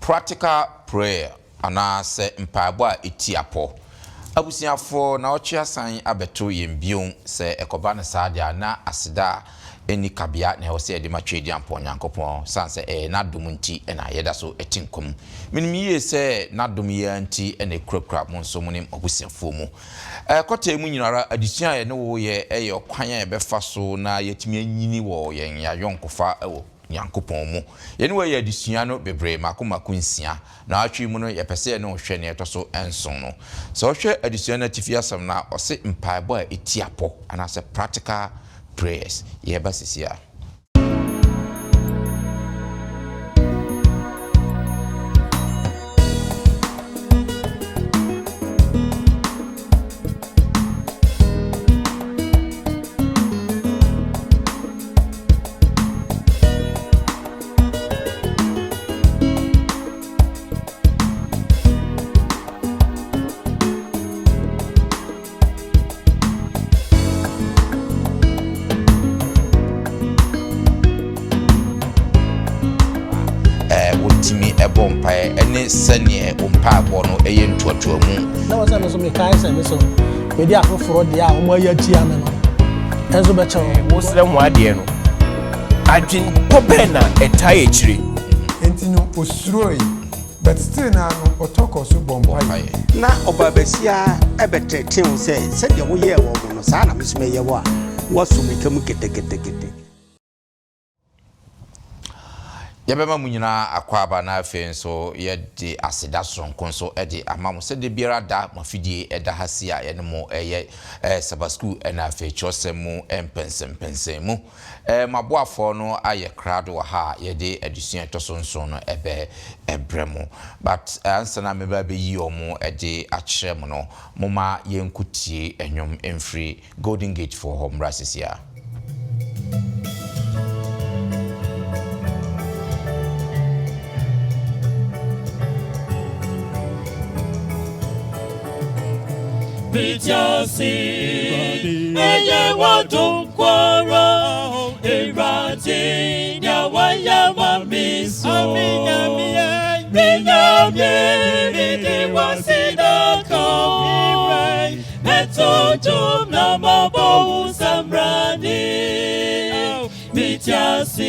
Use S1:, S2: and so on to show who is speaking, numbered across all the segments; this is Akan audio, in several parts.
S1: practical prayer ana se mpaebo a etiapo abusiafo na ochia san abeto yembion se ekoba na sadia na asida eni kabia na wo se ede matwedi ampo nyankopon sanse na domunti na yeda so etinkom minimiye se na dom ya nti na ekrakra mo nso munim abusiafo mu kota mu nyinara adisua ye ne wo ye okwan ya befa so na yetimi anyini wo ye ya yonkofa ewo nyankopon mu ye ne wo ye adisua no bebre makomako nsia na atwi mu no ye pese ne ohwe ne etoso enson no so ohwe adisua na tifi asam na ose mpaebo a etiapo ana se practical prayers ye basisia ene sene ompaabo no eye ntoatoa mu
S2: na wasa no so me kai se me so we di afoforo de a omo ayatia me no enzo be chewo
S3: wo sere mu ade no adwin ko bena etai echire
S4: entino osuroi but still na no otoko so bompai
S5: na obabasia ebetete wo se de wo ye wo no sa na mesome ye wo a wo so me kam kete
S1: yabema munyina akwaba na afen so yedi asida sonko so edi amamu se de biara da mafidie eda hasia ye no eye Sabbath school na afe chosemu empensempensemu maboafo no aye krado wa ha yedi edusua tosonso no ebe ebremu but ansana meba be yi omo edi akyerem no moma yenkutie enwom emfree Golden Gate for home rasisia
S6: Pitiasi, eye wadum kwara, irati nyawaya mamiso. Minyamie, midi wasida komi, metujum na mabohu samrani. Pitiasi,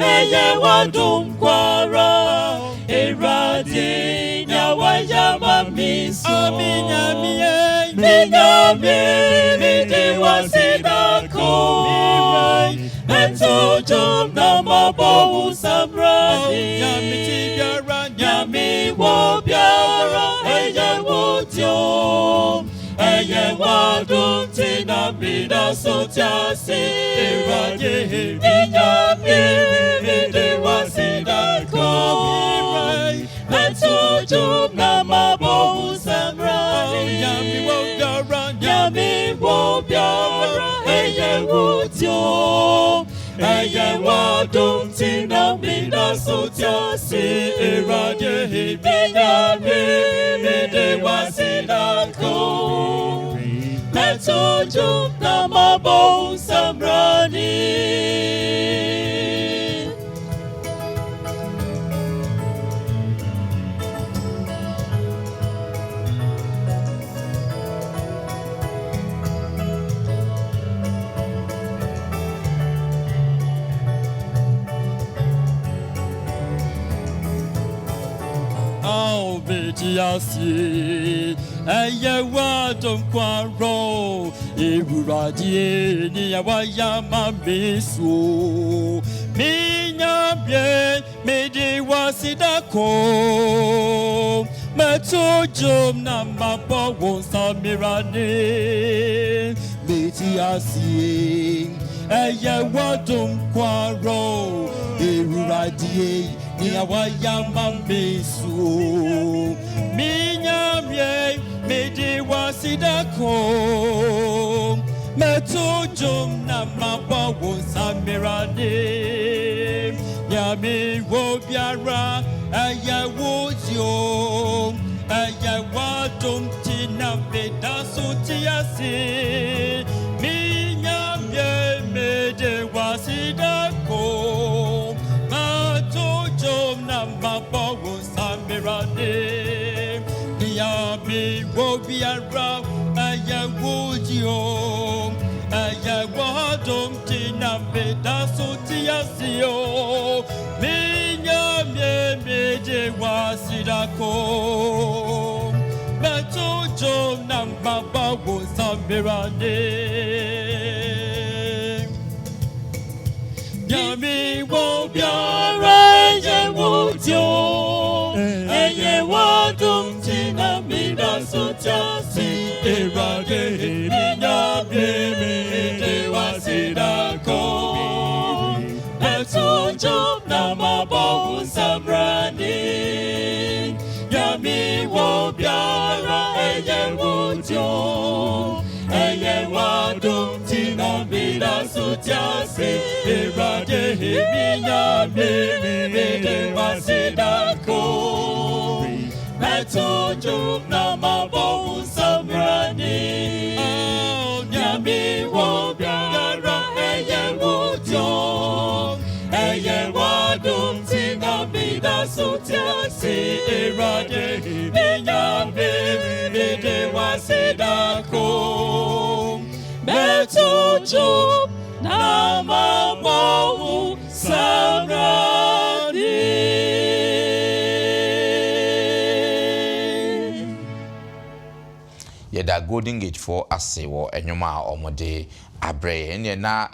S6: eye wadum kwara, irati nyawaya mamiso. Minyamie, midi wasida komi, metujum na mabohu samrani. Nyami wo biara, eye wo dio. Eye wadum tina bida sotiasi. Minyamie, midi wasida komi, metujum na mabohu samrani. Nyami wo biara, eye wo dio. Eye wadum tina bida sotiasi. Minyamie, midi wasida komi, metujum na mabohu samrani. Betiasi, eye wadum kwaro, iruradi ni awaya mamiso. Minyamie, midi wasidako, metujum na mabohu samirani. Betiasi, eye wadum kwaro, iruradi ni awaya mamiso. Minyamie, midi wasidako, metujum na mabohu samirani. Nyami wo biara, eye wo dio. Eye wadum tina bida sotiasi. Minyamie, midi wasidako, metujum na mabohu wo biara aya wojio aya wadom tina beda so tiasio minya meje wasidako Beto jo namba bawo samirane Yami wo biara ye wojio eye wadom tina beda so tiasi erade minya meje wasidako Beto jo namba bawo samirane Yami wo biara eye wujyo eye wadum tina bila sutiase erade minya mede wasidako Beto jo na mabo samrani Yami wo biara eye wujyo eye wadum tina bila sutiase erade minya mede wasidako Beto jo na mabo samrani
S1: Yeda Golden Gate for ase wo enwoma omode abre ene na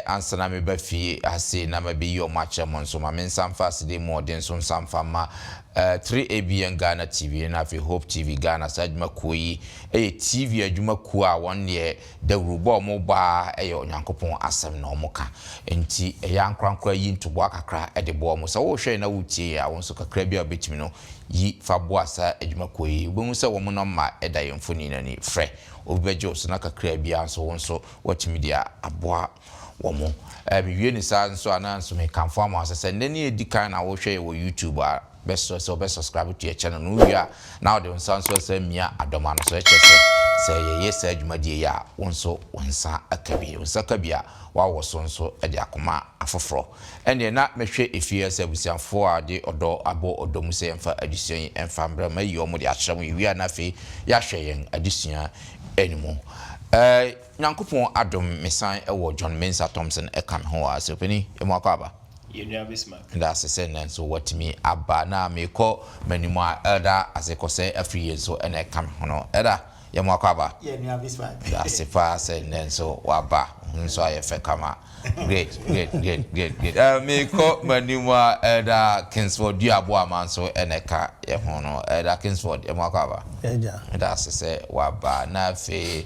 S1: ansa na meba fie ase na mabeyi o mache mo nso ma mensamfa ase de mo de nso samfa ma 3ABN Ghana TV na fe Hope TV Ghana sajuma koyi TV adwuma ku a won ne da rubo mo ba onyankopon asem na omoka enti ya nkrankra yi ntobo akakra de bo mo so wo hwe na wutie a won so kakra bia obetimi no yi fa bo asa adwuma koyi bo se wo mo no ma eda yemfoni na ni frɛ obejo so na kakra bia so won so watimi dia aboa wo mo biwie ni sa nso ananso me kanfo ama asese nne edikan na wo hwe wo YouTube a best subscribe to your channel no ya now the sound so say mia adoma no so say yes adwumadie ya wonso wonsa akabi wonsa kabia wa wo so nso de akoma afoforo ene na mehwe efie sabusianfo ade odo abo odom se emfa adisuan emfa mbra mayi omo de akyerem wi na fe ya hweyen adisuan enimo nyankopon adom mesan ewo John Mensa Thompson ekam ho asopeni emwakaba
S3: Yenua Bismarck.
S1: That's a sentence so what me abba na me ko manima elder as a cose every so and I come no elder yamwakaba
S5: Yenua Bismarck.
S1: That's a fast sentence so waba so I fe kama great me ko manima elder Kingsford diabo man so eneka ye hono elder Kingsford yamwakaba that's a say waba na fe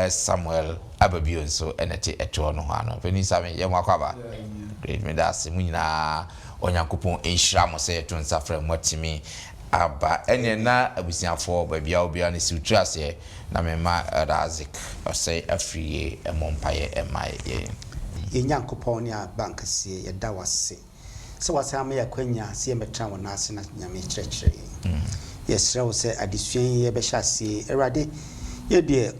S1: Samuel Ababio so enete eto no hano penisa me yamwakaba great me that's munyina onyankopon enhira mo se to nsafra mwatimi aba ene na abusiafo ba bia obia ne siutrase na mema razik say afriye emompaye emaye
S5: ye nyankopon ne abankase ye da wase se wase ama yakwanya se ye metra wona ase na nyame kyerɛkyerɛ ye srɛ wo se adisuan ye be hyase erade ye de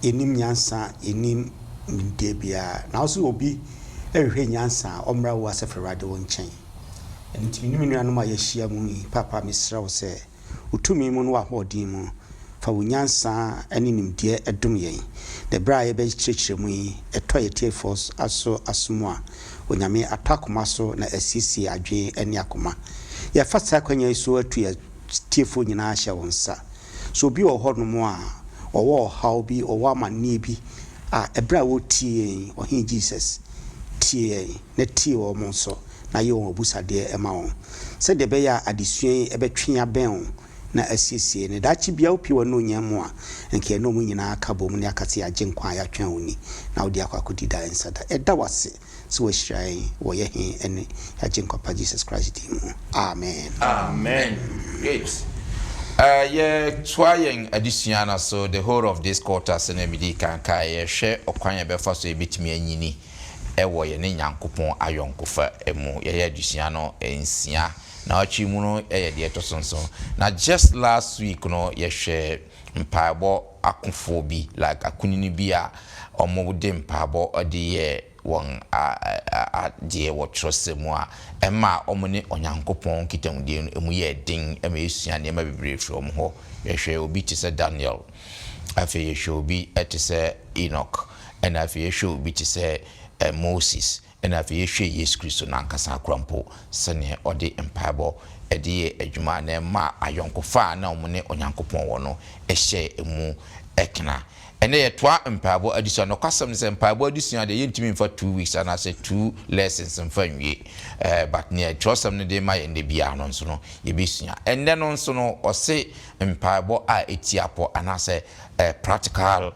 S5: enim nyansa enim minde bia na so obi ehwe nyansa omra wo asefra rade wo nkyɛn enti nim nuanom a yɛhyia mu yi papa mesrɛ wo sɛ utumi mu no wahodin mu fa wo nyansa ani nimdeɛ edom yɛn de bra ye be kyerɛkyerɛ mu yi ɛtɔ yɛ tiefos aso asomu a onyame atakoma so na asisi adwe ani akoma yɛ fasa kwanya so atu yɛ tiefo nyinaa hyɛ wo nsa so bi wɔ hɔ no mu a owo how bi owo amane bi a ebra wo tie ohin Jesus tie na tie wo mo so na ye won obusade ema won se de be ya adisuan ebetwe aben na asiesie ne dachi bia opi wo no nyam a nke no mu nyina aka bom ne akate agye nkwa ya twen oni na wo di akwakodi da ensada eda wase so wo hyirai wo ye he ene agye nkwa Jesus Christ di mu amen
S1: great ye twayen adisuana so the whole of this quarter se na midi kanka ye hwe okwan ye befa so ebitimi anyini ewo ye ne nyankopon ayonkofa emu ye adisuano ensia na ochi mu no ye de etosonso na just last week no ye hwe mpaabo akofo bi like akunini bi a omo de mpaabo ode ye won de wo trosemu a ema omne onyankopon kitamudie no emu ye din ema esua ne ema bebre from ho yehwe obi ti se Daniel afi yehwe obi eti se Enoch ena afi yehwe obi ti se Moses ena afi yehwe Yesu Kristo nankasa krampo sene ode empabo ede adwuma na ma ayonkofa na omne onyankopon wo no ehye emu ekna ene yetwa mpabo addition no kwasam se mpabo addition de yentimi mfa 2 weeks and I say 2 lessons mfa nwie but ne trosam ne de ma yende bia no nso no yebesua enne no nso no ose mpabo a etiapo anase practical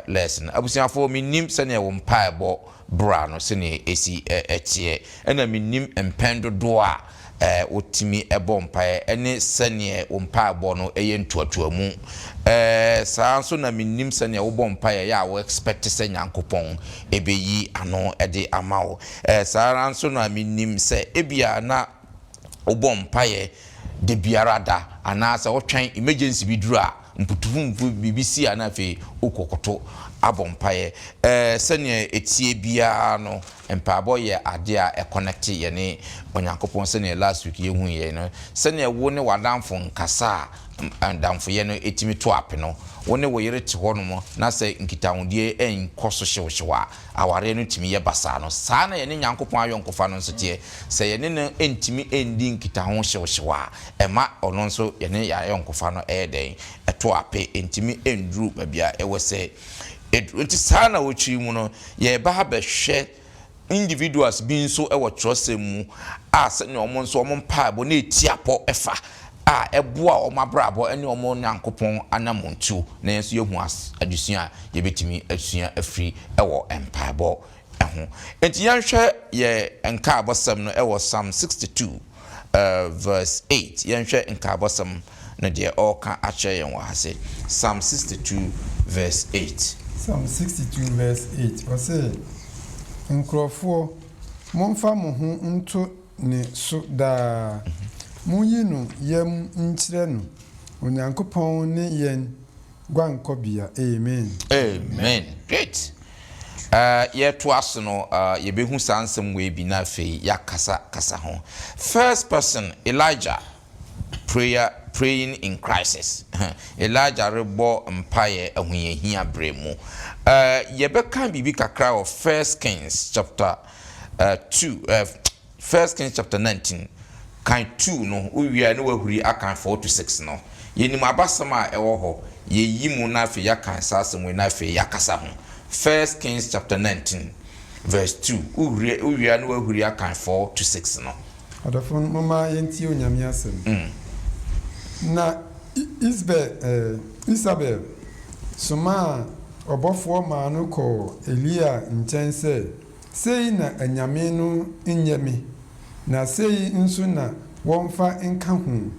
S1: lesson abusiafo minim se ne wo mpabo bra no se ne esi etie ena minim empendo do a otimi ebo mpae ene sene ompaabo no eye ntoatoamu saa nso na minim sene wo mpae ya wo expect se nyankopon ebeyi ano ede amawo saa nso na minim se ebia na wo mpae de biarada anasa wo twen emergency bidura mputufu BBC anafe okokoto abompaye sene etie bia no empabo ye ade a connect ye ne onyankopon sene last week ye hu ye no sene wo ne wadamfo nkasa andamfo ye no etimi to ape no wo ne wo yere te ho no mo na se nkitahudie enkoso hyewhyewa aware no timi ye basa no saa na ye ne nyankopon ayonkofa no nso tie se ye ne entimi endi nkitaho hyewhyewa ema ono nso ye ne ayonkofa no eden eto ape entimi endru babia ewese enti sana wochi mu no ye ba ba hwe individuals bi nso ewo trosem mu a se ne omo nso omo mpaabo na etiapo efa a eboa omabrabo ene omo nyankopon anamontu na yenso yehu adusua ye betimi asua afri ewo empaabo eho enti yanhwe ye enka abosam no ewo Psalm 62 verse 8 yanhwe enka abosam na de oka ache yen wa hase Psalm 62 verse 8
S4: Psalm 62 verse 8 ose nkrofo momfa mo ho nto ne so da munyi no yam nkyire no onyankopon ne yen gwankobia amen
S1: amen great ye to asono ye behu sansem we bi na fe yakasa kasa ho first person Elijah praying in crisis Elijah rebo mpaye ahuyehia bremu ye beka bibi kakra of 1 Kings chapter 1 Kings chapter 19 kan 2 no uwia ne wahuri akan 4 to 6 no yenim abasama ewo ho ye yimu na fe yakan sasem we na fe yakasa ho 1 Kings chapter 19 verse 2 uwia ne wahuri akan 4 to 6 no
S4: adafon mama yenti onyame asem na Isabel soma obofo ma no ko Elia nchense sei na anyame no nyame na sei nso na wonfa nka hu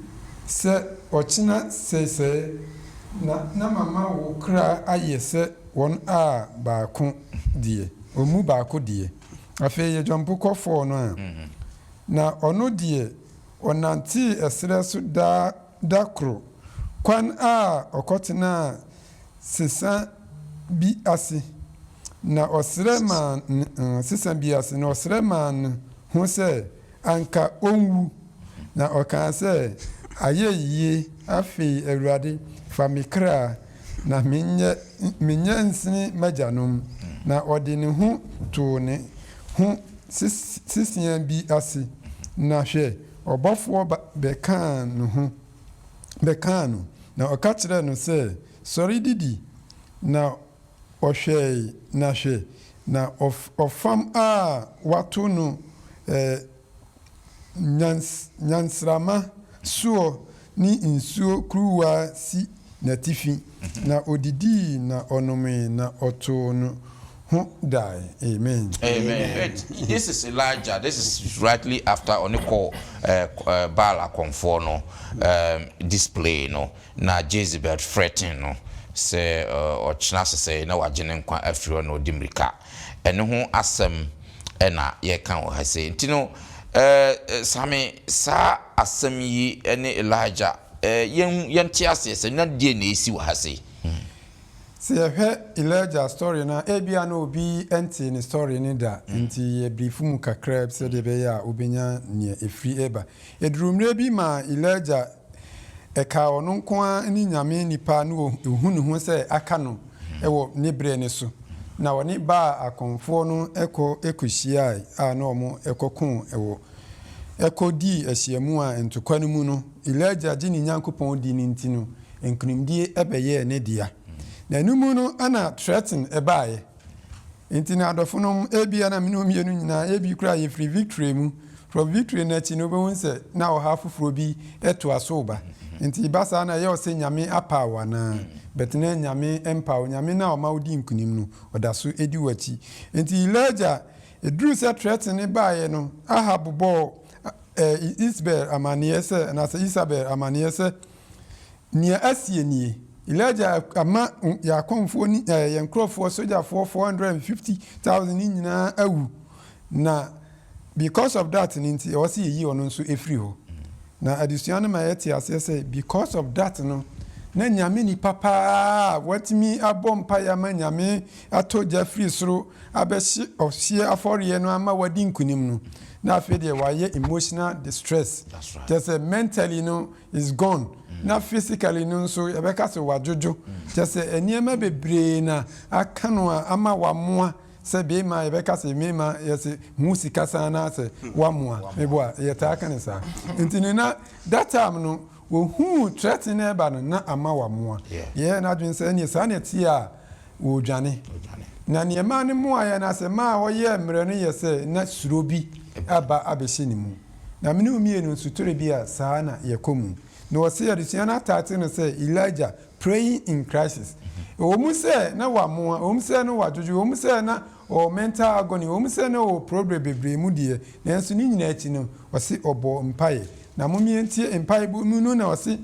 S4: se ochina sese na mama wo kra ayese won a baako die omu baako die afi ye jompo kofo no na ono die onanti esre so dakro kwan a okotena sesa bi ase na osrema sesa bi ase na osrema ho se anka onwu na okan se ayeye afi awurade famikra na menye nsini majanom na ode ne hu to ne hu sisian bi ase na hwe obofo bekano na okachire no se sori didi na ohwe na hwe na ofam a watu no nyansrama suo ni nsuo kruwa si na tifi na odidi na onome na oto no die. Amen.
S1: Amen. This is Elijah. This is rightly after oniko Bala conforno display no na Jezebel threatening no say or chinase say na wagene nkwa afiro no dimrika ene ho asem ena ye kan o ha say ntino same sa asem yi ene Elijah yen tiase say na die na esi wa ha say
S4: Se Elijah story na ebia na obi enti ni story ni da nti ye brief mu kakra se de be ya obenya ne efri eba edurumre bi ma Elijah eka ono nko ni nyame nipa no ehunu ho se aka no ewo ne bre ne so na woni ba akonfo no ekohia a na omo ekokun ewo ekodi ahyiamu a entokwa no mu no Elijah gi ni Nyankopɔn di ni ntino enkunimdie ebeye ne dia na numu no ana threaten ebae intina adofo no ebia na menu mienu nyina ebi kura ye free victory mu from victory na chi no be wonse na o hafoforo bi eto asoba inti basa na ye o se nyame apawa na betena nyame empower nyame na o ma odi nkunim no odaso edi wachi inti Elijah edru se threaten ebae no ahabobo Isabel amaniese na se Isabel amaniese ni asienie Elijah ama ya konfo ni yankrofo soja for 450,000 nyina awu na because of that ninti o se yi ono nso efri ho na adisuane ma yeti ase say because of that no na nyame ni papa watimi abompa ya ma nyame atoja free soro abeshi ofie aforiye no ama wadi nkunim no na afede wa ye emotional distress just mentally no is gone na physically no so ebeka se wajojo just eniema bebre na aka no ama wamoa se be ma ebeka se mema yese musika sana se wamoa meboa yeta aka ne sa ntini na that time no wo hu threaten eba no na ama wamoa ye na dwen se ni sa ne ti a wo dwane na niema ne mo aya na se ma wo ye mre no yese na surobi aba abehye ni mu na mene umienu sutore bia saa na yekomu na wose adisiana tate no say Elijah praying in crisis o mu say na wamoa o mu say no wajojo o mu say na o mental agony o mu say na o problem bebre mu de na enso ni nyina achi no wose obo mpae na momientie mpae bu mu no na wose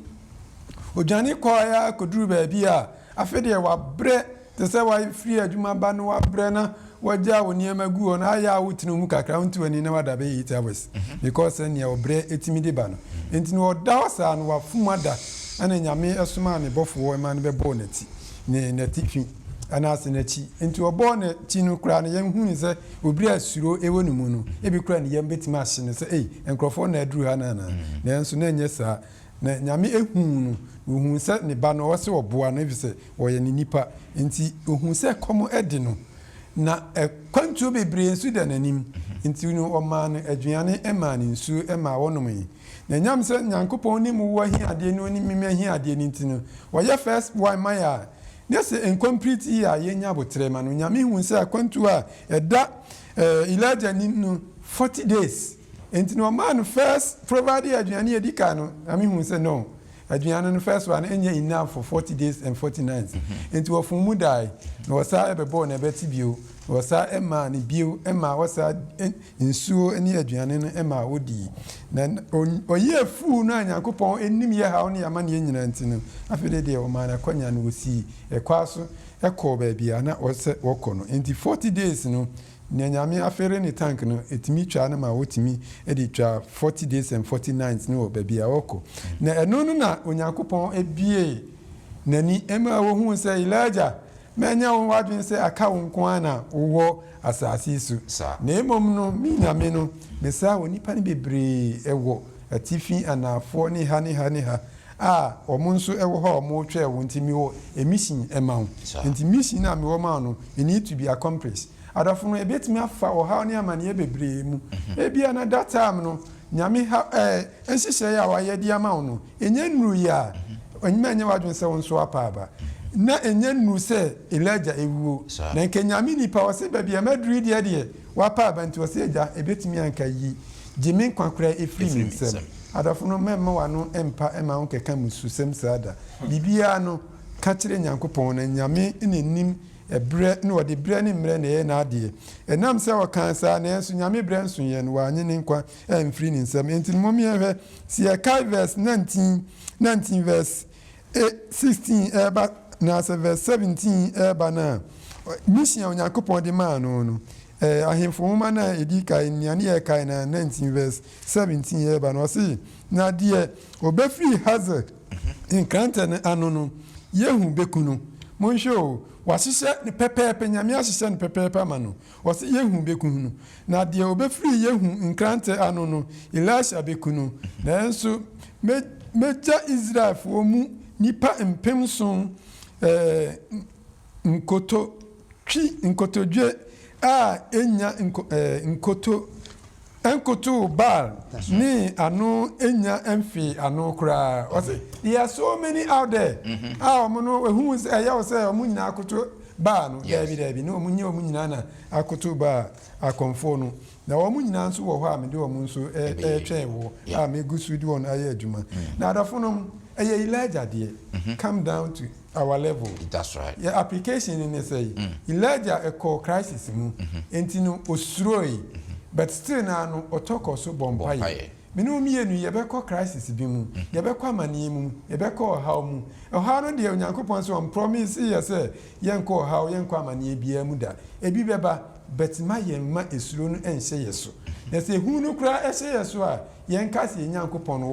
S4: odwane kwaya koduru ba bia afede wa bre te say wa free adwuma ba no wa bre na waja woniema guo na aya wutinu mu kakra untu ani na wada be it hours because en ya obre etimi de ba no enti no dawsa no wafumada ana nyame esoma ne bofo e ma ne be boneti ne natifi ana asenachi enti obo ne ti no kra ne yenhu se obri asuro ewonu mu no ebi kra ne yem betima ahye ne se enkrofo na aduru ha na na enso na enye sa na nyame ehunu ohun se ne ba no wose oboa no ebi se woye ne nipa enti ohun se komo edi no na kwantu bebre nsu da nanim nti no oma no aduane ema ne nsu ema wonom yi na nyam se Nyankopɔn ni mu wa hi ade no ni mimi hi ade ni nti no woyɛ first one maya ne se incomplete ya yenya botre ma no nyame hu se kwantu a ɛda Elijah ni no 40 days nti no ma no first provide aduane edika no nyame hu se no aduane no first one enye enough for 40 days and 40 nights enti wo fun mu dai na wasa ebebo na beti bio wasa ema ni bio ema wasa nsuo eni aduane no ema wodi na oye fu no Nyankopɔn enim ye ha no yama ne nyina nti no afede de o ma na kwanya no wosi ekwaso ekɔ ba bia na wose wokɔ no enti 40 days no nyame afere ni tank no etimi twa na ma wotimi edi twa 40 days and 40 nights no ba bia wokɔ na eno no na Onyankopɔn ebie nani ema wo hu se Elijah menya wo wadwen se aka wo nko ana wo asase su na emom no mi nyame no mesa wo nipa ne bebre ewo atifi anafo ne ha a omonso ewo ha omotwe wo ntimi wo emission ema wo nti mission na me wo ma no it need to be accomplished adafo no ebetimi afa wo ha ne amane bebre mu ebia na that time no nyame ha enhihye ya wa ye dia ma wo no enye nuru ya onyima enye wadwen se wo nso apaba na enye nuru se Elijah ewuo na nke nyame nipa wo se bia maduri de wapa bantu wo se eja ebetimi anka yi jimin kwankura efri nsem adafo no memma wa no empa ema wo keka musu sem sada bibia no ka kire Nyankopɔn na nyame nenim ebre no de bre ne mre na ye na ade enam se wo kan sa na enso nyame bre nso ye no wa nyene nkwa emfri nsem enti mo mi ehwe si verse 19 verse 16 eba na verse 17 eba na mission Onyankopɔn de ma no ahemfo homa na edika niane ye kai na 19 verse 17 eba no se na de obefri hazard in kranta ano no yehu bekunu Monsho wasise ne pepepe nyame asise ne pepepe ama no wase yehu beku no na de obefiri yehu nkrante ano no Elisha beku no nanso meja Israel fo mu nipa mpemson nkotodwe a enya enkoto bar ni ano enya emfi ano kura wase there are so many out there omono who say ya say omunyina akoto bar no dabi no omunyina na akoto bar akonfo no na omunyina nso wo ho a mede omunso twen wo a megusu di won aye adwuma na adafo no Elijah there come down to our level.
S1: That's right.
S4: Your application in say Elijah a call crisis mu entino osroi but still na no otoko so bompaye menu mienu yebekọ crisis bi mu yebekọ amanie mu yebekọ haw mu haw no de onyankopon so on promise ye say yenkọ haw yenkọ amanie bia mu da ebi beba but ma yemma esuro no enhye yeso na se hu no kura ehye yeso a yenka se nyankopon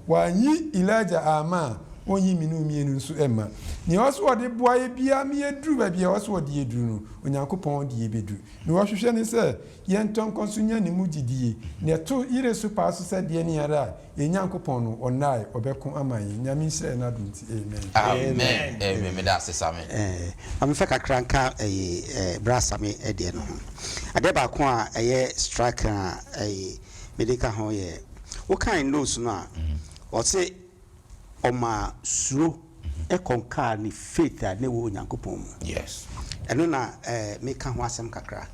S4: wa yi Elijah ama onyi minu mienu nso emma ni oso ode boaye bia me eduru ba bia oso ode eduru no onyankopon de ebedu ni wo hwehwe ne se yenton konsunya ne mugidie ne to ire so paso se de ne ara enyankopon no onai obeko amaye nyame nhire na dunti amen
S1: me da se same
S5: amfa kakranka brasa me ede no ade ba ko a strike medical ho ye wo kan nose no a o se Oma suro konka ni faith a ne wo Nyankopon.
S1: Yes.
S5: Eno na me ka ho asem kakra.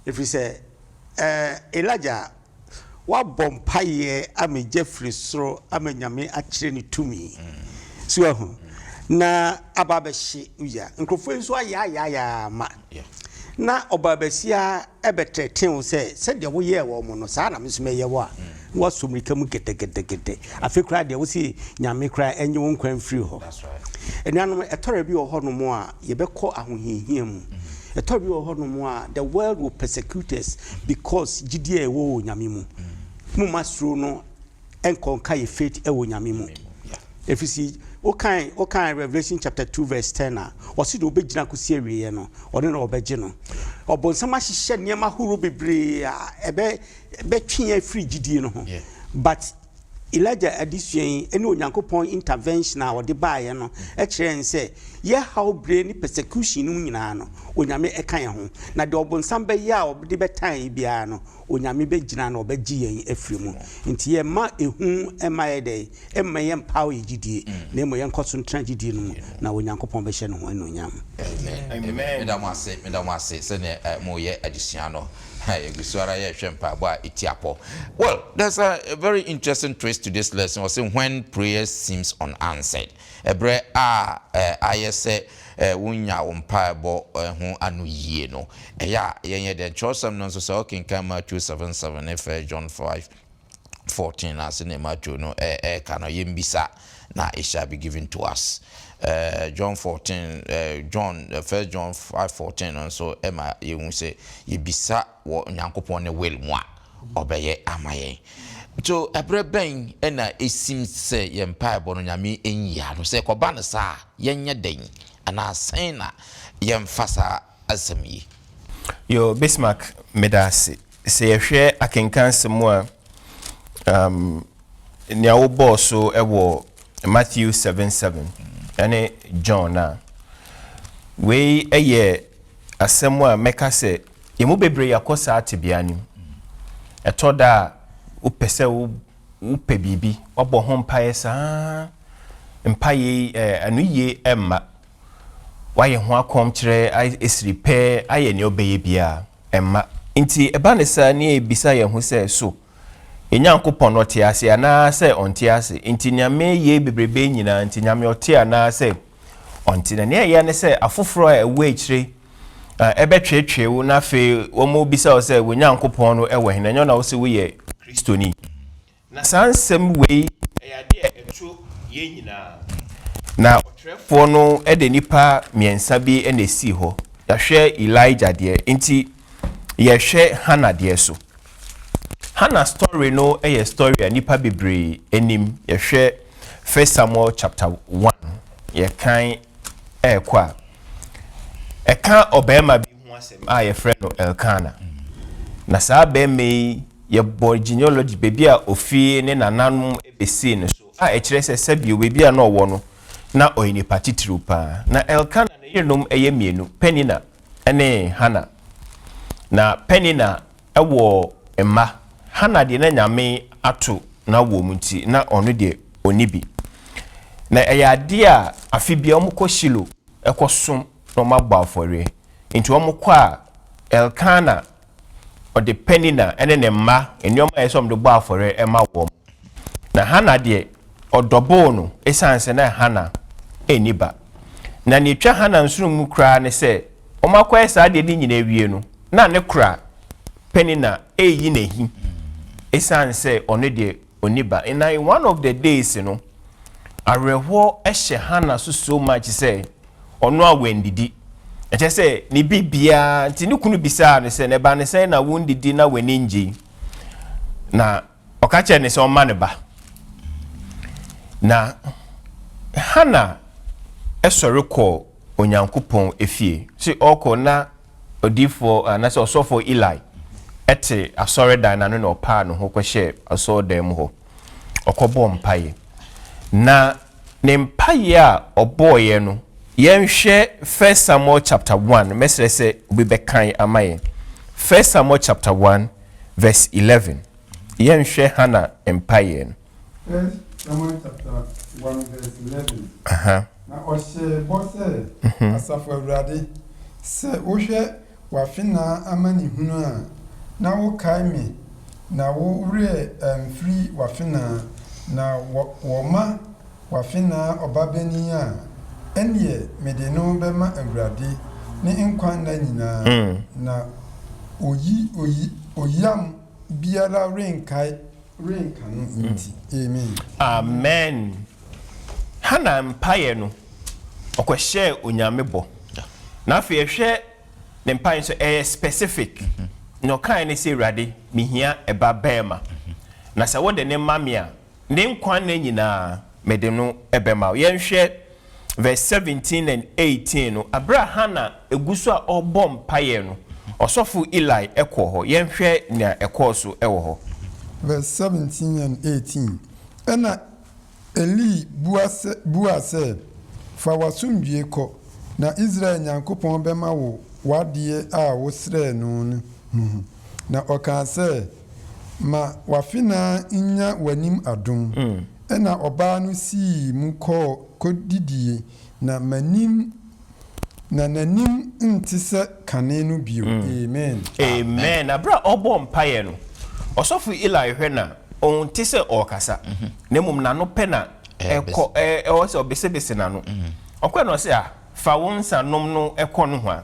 S5: If you say Elijah wa bompaye ame Jeffrey soro ame nyame akire ni tumi. So ho. Na ababehye uya. Nkrofo nso aya ma.
S1: Yeah.
S5: Na obabesia ebetreten wo se de wo ye wo mo no sa na me so me ye wo a wo somrika mu gete afekra de wo si nyame kra enye wo nkwan free ho.
S1: That's right.
S5: Enuanom etore bi wo ho no mo a ye bekọ ahohihia mu etore bi wo ho no mo a the world will persecute us because gidie e wo nyame mu mu masro no enkonka ye faith e wo nyame mu. If you see okay Revelation chapter 2 verse 10 a wasi do begina kosi awiye no ode na obegye no obonsama hihye niema huru bebre a ebe twen free gidie no ho but Elijah addition any onyankopon intervention a ode baaye no e kire nse ye how brain persecution no nyina no onyame ekan ye ho na de obonsam be ya obde betan bia no onyame begina na obegye yen afiri mu nti ye ma ehu ema ye de ema ye empower gidie na emo ye nkoso ntra gidie no na onyankopon be hye no ho enonyam.
S1: Amen. Medam ase se ne mo ye addition no well, there's a very interesting twist to this lesson. Was saying when prayer seems unanswered. Ebre I say wunya umpaibo hu anu ye no. Ya yenye the chosam no so okay come Matthew 7:7 if John 5:14 as in Matthew no kano yimbisa na it shall be given to us. John 14 John 1 John 5:14 and so Emma you say yibisa wo nyankopon ne will mo obeye amaye so ebreben na it seems say ye mpaebo no nyame enyi no say koba ne sa yenye den ana sen na ye mfasa asemi
S3: yo Bismarck medase say yehwe akenkan semu a nya wo boss so ewo Matthew 7:7 ane John na we eye asemu a meka se yemu bebre yakosa atibianim etoda upese upe bibi obo ho mpaye sa mpaye anuye emma waye ho akom kire esripe aye ne obeye bia emma nti eba ne sa ne ebisa ye ho se so enyankopon ote ase ana se onte ase nti nyame ye bebrebe nyina nti nyame ote ana se onti na ne ye ne se afoforo a ewe kire ebetwetwe wo na fe wo mo bisa o se enyankopon no ewe hena nyo na wo se wo ye kristoni na sansem we eyade etu ye nyina na otrefo no ede nipa miensa bi enesi ho ya hwe Elijah de nti ye hwe Hannah de so Hannah story no a story a nipa bebre enim ye hwe 1 Samuel chapter 1 ye kan kwa eka obema bi ho asem a ye frɛ no Elkana na saa bema yi ye boy genealogy bebi a ofie ne nananom ebesi ne so a ekire sɛ sabio bebi a na ɔwɔ no na oyini patitru pa na Elkana ne yenom eye mienu Penina ene Hana na Penina ewo emma Hana de na nyame ato na wo munti na ono de onibi na ade a afibia omkɔ Shilo ekosom no mabba afore nti omkɔ a Elkana o de Penina ene ne mma enioma yesom de bɔ afore ema wo na Hana de odobo no esanse na Hana eniba na ne twa Hana nsuru mu kra ne se omakɔ esa de ni nyina wie no na ne kra Penina eyi na hi esanse ono de oniba in one of the days no areho ehye Hana so much say ono awendidi eche say ni bibia nti ni kunu bisa ne say ne ba ne say na wondidi na weninji na okache ne say o ma ne ba na Hana esore ko onyankopon efie si oko na odifo na say osofo Eli ete asore dan na no pa no ho kwehye asore dan mu ho okobo mpaye na ne mpaye a oboye no yenhwe 1 Samuel chapter 1 mesre se obi bekan amaye 1 Samuel chapter 1 verse 11 yenhwe Hana mpaye no
S4: 1 Samuel chapter 1 verse 11 na ohye bose asafo awurade se ohwe wafina amani hunu a na wo kai me na wo re free wafina na woma wafina obabeni a enye mede no bema awurade ne nkwan na nyina na oyam biara renka no nti
S3: amen Hana mpaye no okwehye onyame bo na afi ehwe ne mpaye so specific no kan ne se awurade mihia eba bema na sa wode ne mamia ne nkwan na nyina mede no ebema yenhwe verse 17 and 18 no Abrahana eguso a obom paye no osofo Eli ekwo yenhwe na ekwo so ewo ho
S4: verse 17 and 18 ena Eli buase fa wasumdue ko na Israel nyankopon bema wo wadie a wo sre no na okanse ma wafina nya wanim adum ena oba no si mu ko didie na manim na nanim ntise kane no bio amen
S3: amen abra obo mpaye no osofo Eli hwe na on tise okasa nemum na no pe na eko o se obesebese na no okwe no se a fa wonsa nom no eko no ho a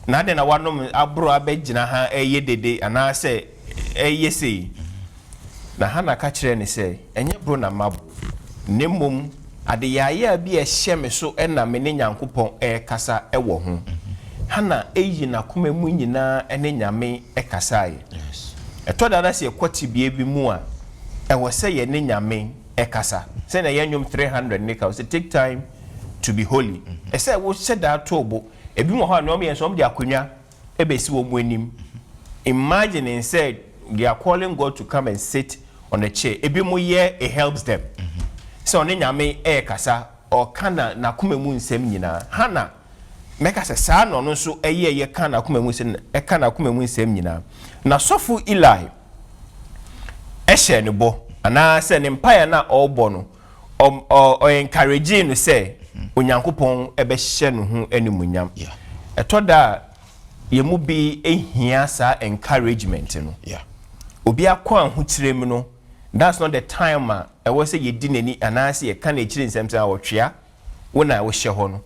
S3: na de na wanom abro abegina ha eye dede ana se eye sei na Hana ka kire ne se enye bro na mabo nemum ade yaye bi ehye me so na me ne nyankopon kasa ewo ho Hana eyi na kuma mu nyina ene nyame kasae yes etoda na se kwati bie bi mu a ewo se ye ne nyame kasa se na yanyum 300 ne ka se take time to be holy ese wo se da tobo ebi mo ho na o me so de akonwa ebesi wo mu anim imagine said they are calling God to come and sit on the chair ebi mo ye it helps them so on nyame kasa o kana na kuma mu nsem nyina Hana meka se sa no no so ye kana kuma mu nsem kana kuma mu nsem nyina na sofo Eli ehye ne bo ana se ne mpaya na obo no o encourage no se onyankopon ebehye no ho animunyam etoda ye mu bi ehia sa encouragement no obi akwa ho kirem no that's not the time I was say ye dinani anase ye kan e kire nsem a wotwea wona wo hye ho no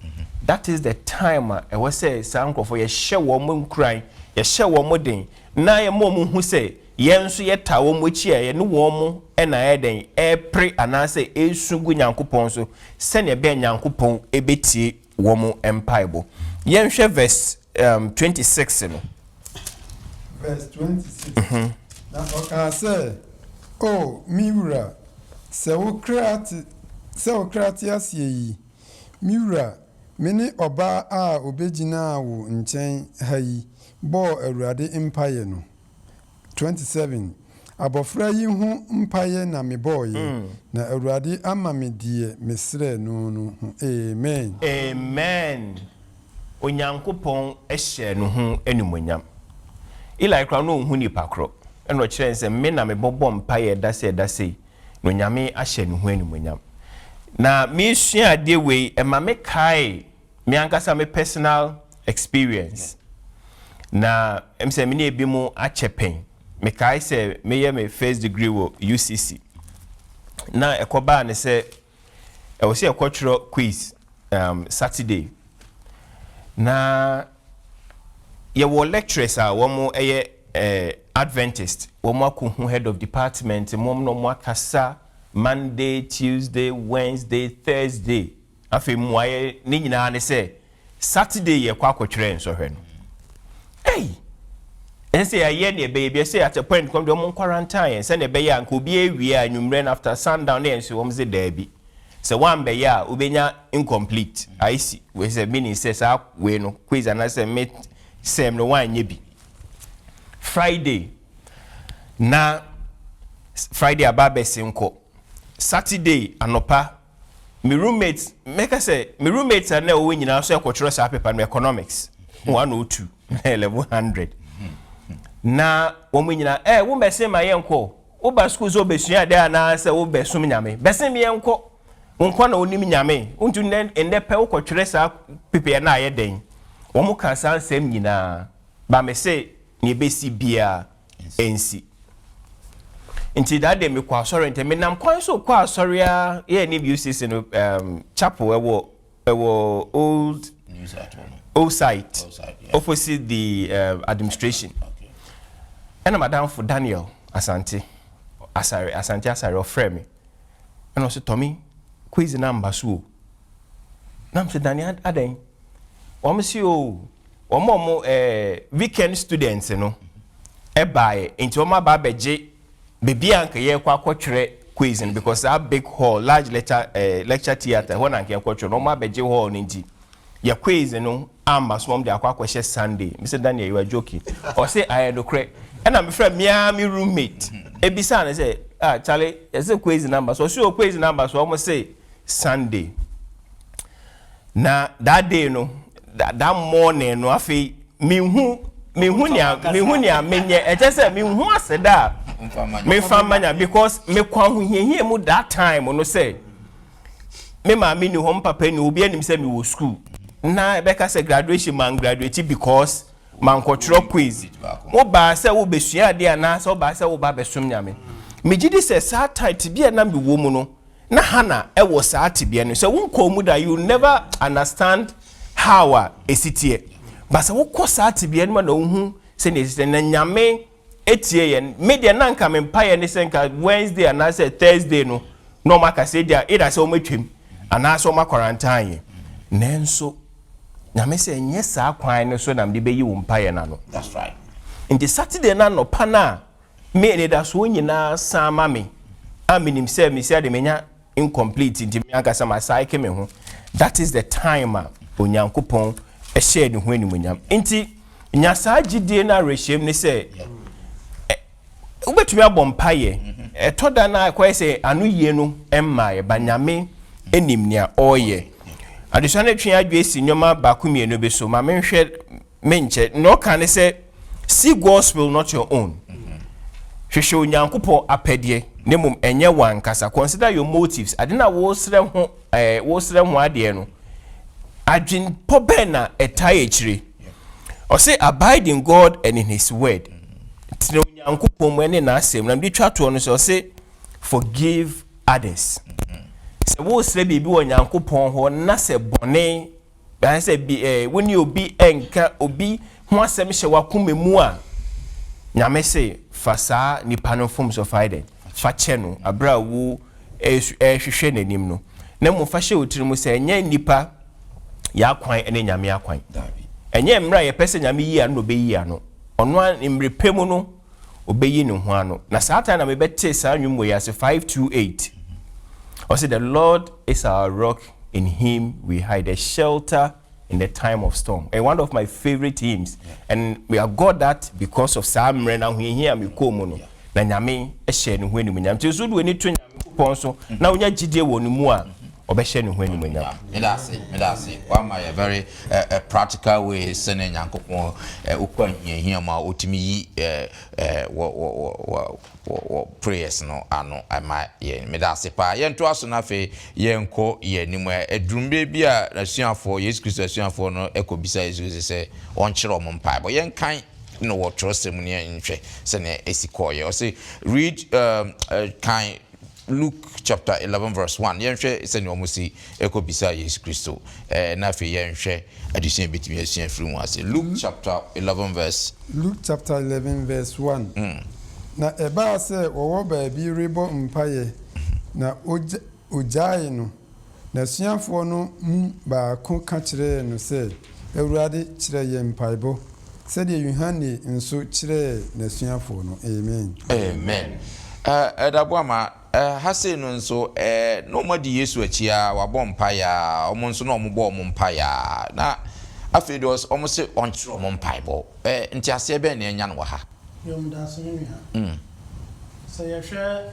S3: that is the time I was say sankofo ye hye wo mo nkran ye hye wo mo den na ye mo hu say ye nso ye ta wo mo chi ye ne wo mo na ye den e pre anase esugu nyankopon so se ne be nyankopon ebetie wo mo empaibo ye nhwe verse 26 no
S4: verse 26 na oka say oh miwura se wo krati asie yi miwura Mene oba a obegyina wo nkyɛn ha yi bɔ Awurade mpaeɛ no. 27 Abɔfra yi ho mpaeɛ na mebɔɔyɛ na Awurade ama me deɛ mesrɛ no no ho. Amen.
S3: Amen. Onyankopɔn ɛhyɛ no ho animonyam. Eli kra no hu nipa kro. Ɛno kyerɛ sɛ me na mebɔbɔ mpaeɛ da sei. No nyame ahyɛ no ho animonyam. Na me sua ade wei ema me kai me ankasa me personal experience. Na emse me ne ebi mu achepen. Me kai se me ye me first degree wo UCC. Na ekoba ne se e wo se ekotro quiz Saturday. Na ye wo lecturers a wo mo Adventist, wo mo akɔ head of department, mo no mo akasa Monday, Tuesday, Wednesday, Thursday. Afi mwaye ni nyina ne se Saturday ye kwa akotwere nso hwe no. Hey. Ense ya ye ne be say at a point come do mo quarantine se ne be ya nka obi ewie anwumre after sundown na enso wo mze da bi. Se one be ya obenya incomplete. I see. We say meaning says we no quiz and I say me same no one ye bi. Friday. Na Friday ababesi nko. Saturday anopa me roommates make I say me roommates are now we nyina so ekotro sa paper no economics 102 level 100 na wo mu nyina wo bese ma yenko wo ba school so besua de na say wo besum nyame bese me yenko wonko na onim nyame untu ende pe wo kotwere sa paper na aye den wo mu ka san sem nyina ba me say ne besi bia ensi Inti that day me kwa sorry ente me nam kwan so kwa sorry a ye ni UCC no chapel ewo old site yeah. Opposite the administration. Okay. And madam for Daniel Asante ofre me. And also Tommy quiz number so. Nam se Daniel aden. Wo si o wo mo weekend students no e buy into ma ba beje Baby anke ye kwa kwotwere quizzing because that big hall large lecture theater when anke kwotwere no ma beje hall nti ye quiz no amba so de akwa kwehye Sunday Mr. Daniel you are joking or say I no cre and I'm friend me roommate ebisa na say Charlie is a quiz number so show quiz number so almost say Sunday na that day no that morning no afi me hu nya menye e just me hu aseda me famanya because me kwa hu hie mu that time no say me ma me ni hom papa ni obi anim say me wo school na be ka say graduation man graduate because man control quiz wo ba say wo besua de ana say wo ba say wo ba besom nyame me gidi say sa tight bia na me wo mu no na hana e wo sa tibia no so won ko mu da you never understand how esitie but say wo ko sa tibia no na hu say na nyame etie yen media nanka me mpaye ne senka Wednesday and I said Thursday no maka say dia either say o matwem ana so ma quarantine nenso na me say nye sa kwan ne so na me be yi wo mpaye na no
S1: that's right
S3: in the Saturday na no pana me ne da so nyina sama me aminim say me say de menya incomplete nti me aka sama cycle me ho that is the time onyankopon e share ne ho animunyam nti nya sa gidie na reshem ne say ubetumi abompaye etoda na kwa se anu yie no emma ba nyame enim nia oye adesua na twen adwe si nyoma ba kumie no be so ma menhwe menche no kan se see gospel not your own hwehwe onyankopɔ apɛdeɛ ne mum enye wankasa consider your motives adena wo srɛ ho ade no adwen pobe na etai echire or say abide in God and in his word tino nyankopɔn ene na asɛm na mde twato no so say forgive others se wo srɛ bibi wo nyankopɔn ho na sɛ bɔne ba sɛ bi woni obi enka obi ho asɛm hye wakoma mu a nyame se fasa nipa no forms of hiding fa che no abra wo hwehwɛ nanim no na mo fa hye otirim sɛ nya nipa ya kwan ene nyame akwan enye mra ye pese nyame yi ano be yi ano ono mrepemu no obeyi ne ho ano na satan na mebete sa nwum we as 528 or say the Lord is our rock in him we hide, a shelter in the time of storm. And one of my favorite hymns. And we have got that because of Sam Rena when here me komo. Na nyame ehye ne ho animunyam. Ti so do ni to nyame pon so. Na onya gidie wo ne mu a obehye ne ho animunyam.
S1: Me da say one my very practical way sene nyankopon ukwa hia ma otimi yi prayers no ano ama ye me da say pa ye nto aso na fe ye nko ye nimu edrumbe bi a asuafo Yesu Kristo asuafo no ekobisa Yesu say on kire ompa bo ye nkan no what trust him in sene esikoye or say read kind Luke chapter 11 verse 1 yenhwe sene omusi ekobisa Yesu Kristo na fe yenhwe addition betimi asua free mu ase Luke chapter 11 verse 1 na eba se owo ba bi rebo mpaye na ojae no na suafo no ba ko ka kire no se Ewurade kire ye mpaibo said Yohane nso kire nasuafo no amen edaboma hase no nso no madi Yesu achia wabɔ mpaya omo nso no omo mpaya na afedos omo se onkyere omo mpaibo nti ase be na enya no ha
S2: yom da so nua se yehwe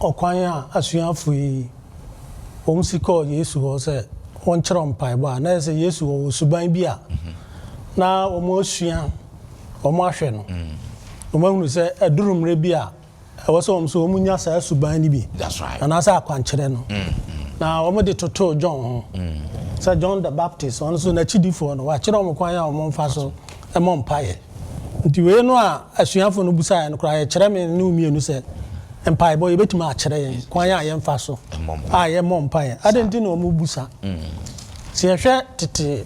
S2: okwan a asuafo yi omo sikọ Yesu ho se onkyere mpaibo a na se Yesu wo suban bi a na omo sua omo ahwe no omo hunu se edurumre bi a ewo so omo so omo nya sa suban ni bi
S1: that's right
S2: na sa akwankyere no na omo de toto John ho se John the Baptist on so na chidifo no wa kire omo kwan ya omo mfa so e mo mpaye nti we no a asuafo no busa no kra ye kire me ne umienu se mpaye boy betima a kire ye kwan ya ye mfa so a ye mo mpaye adenti na omo busa se yehwe tete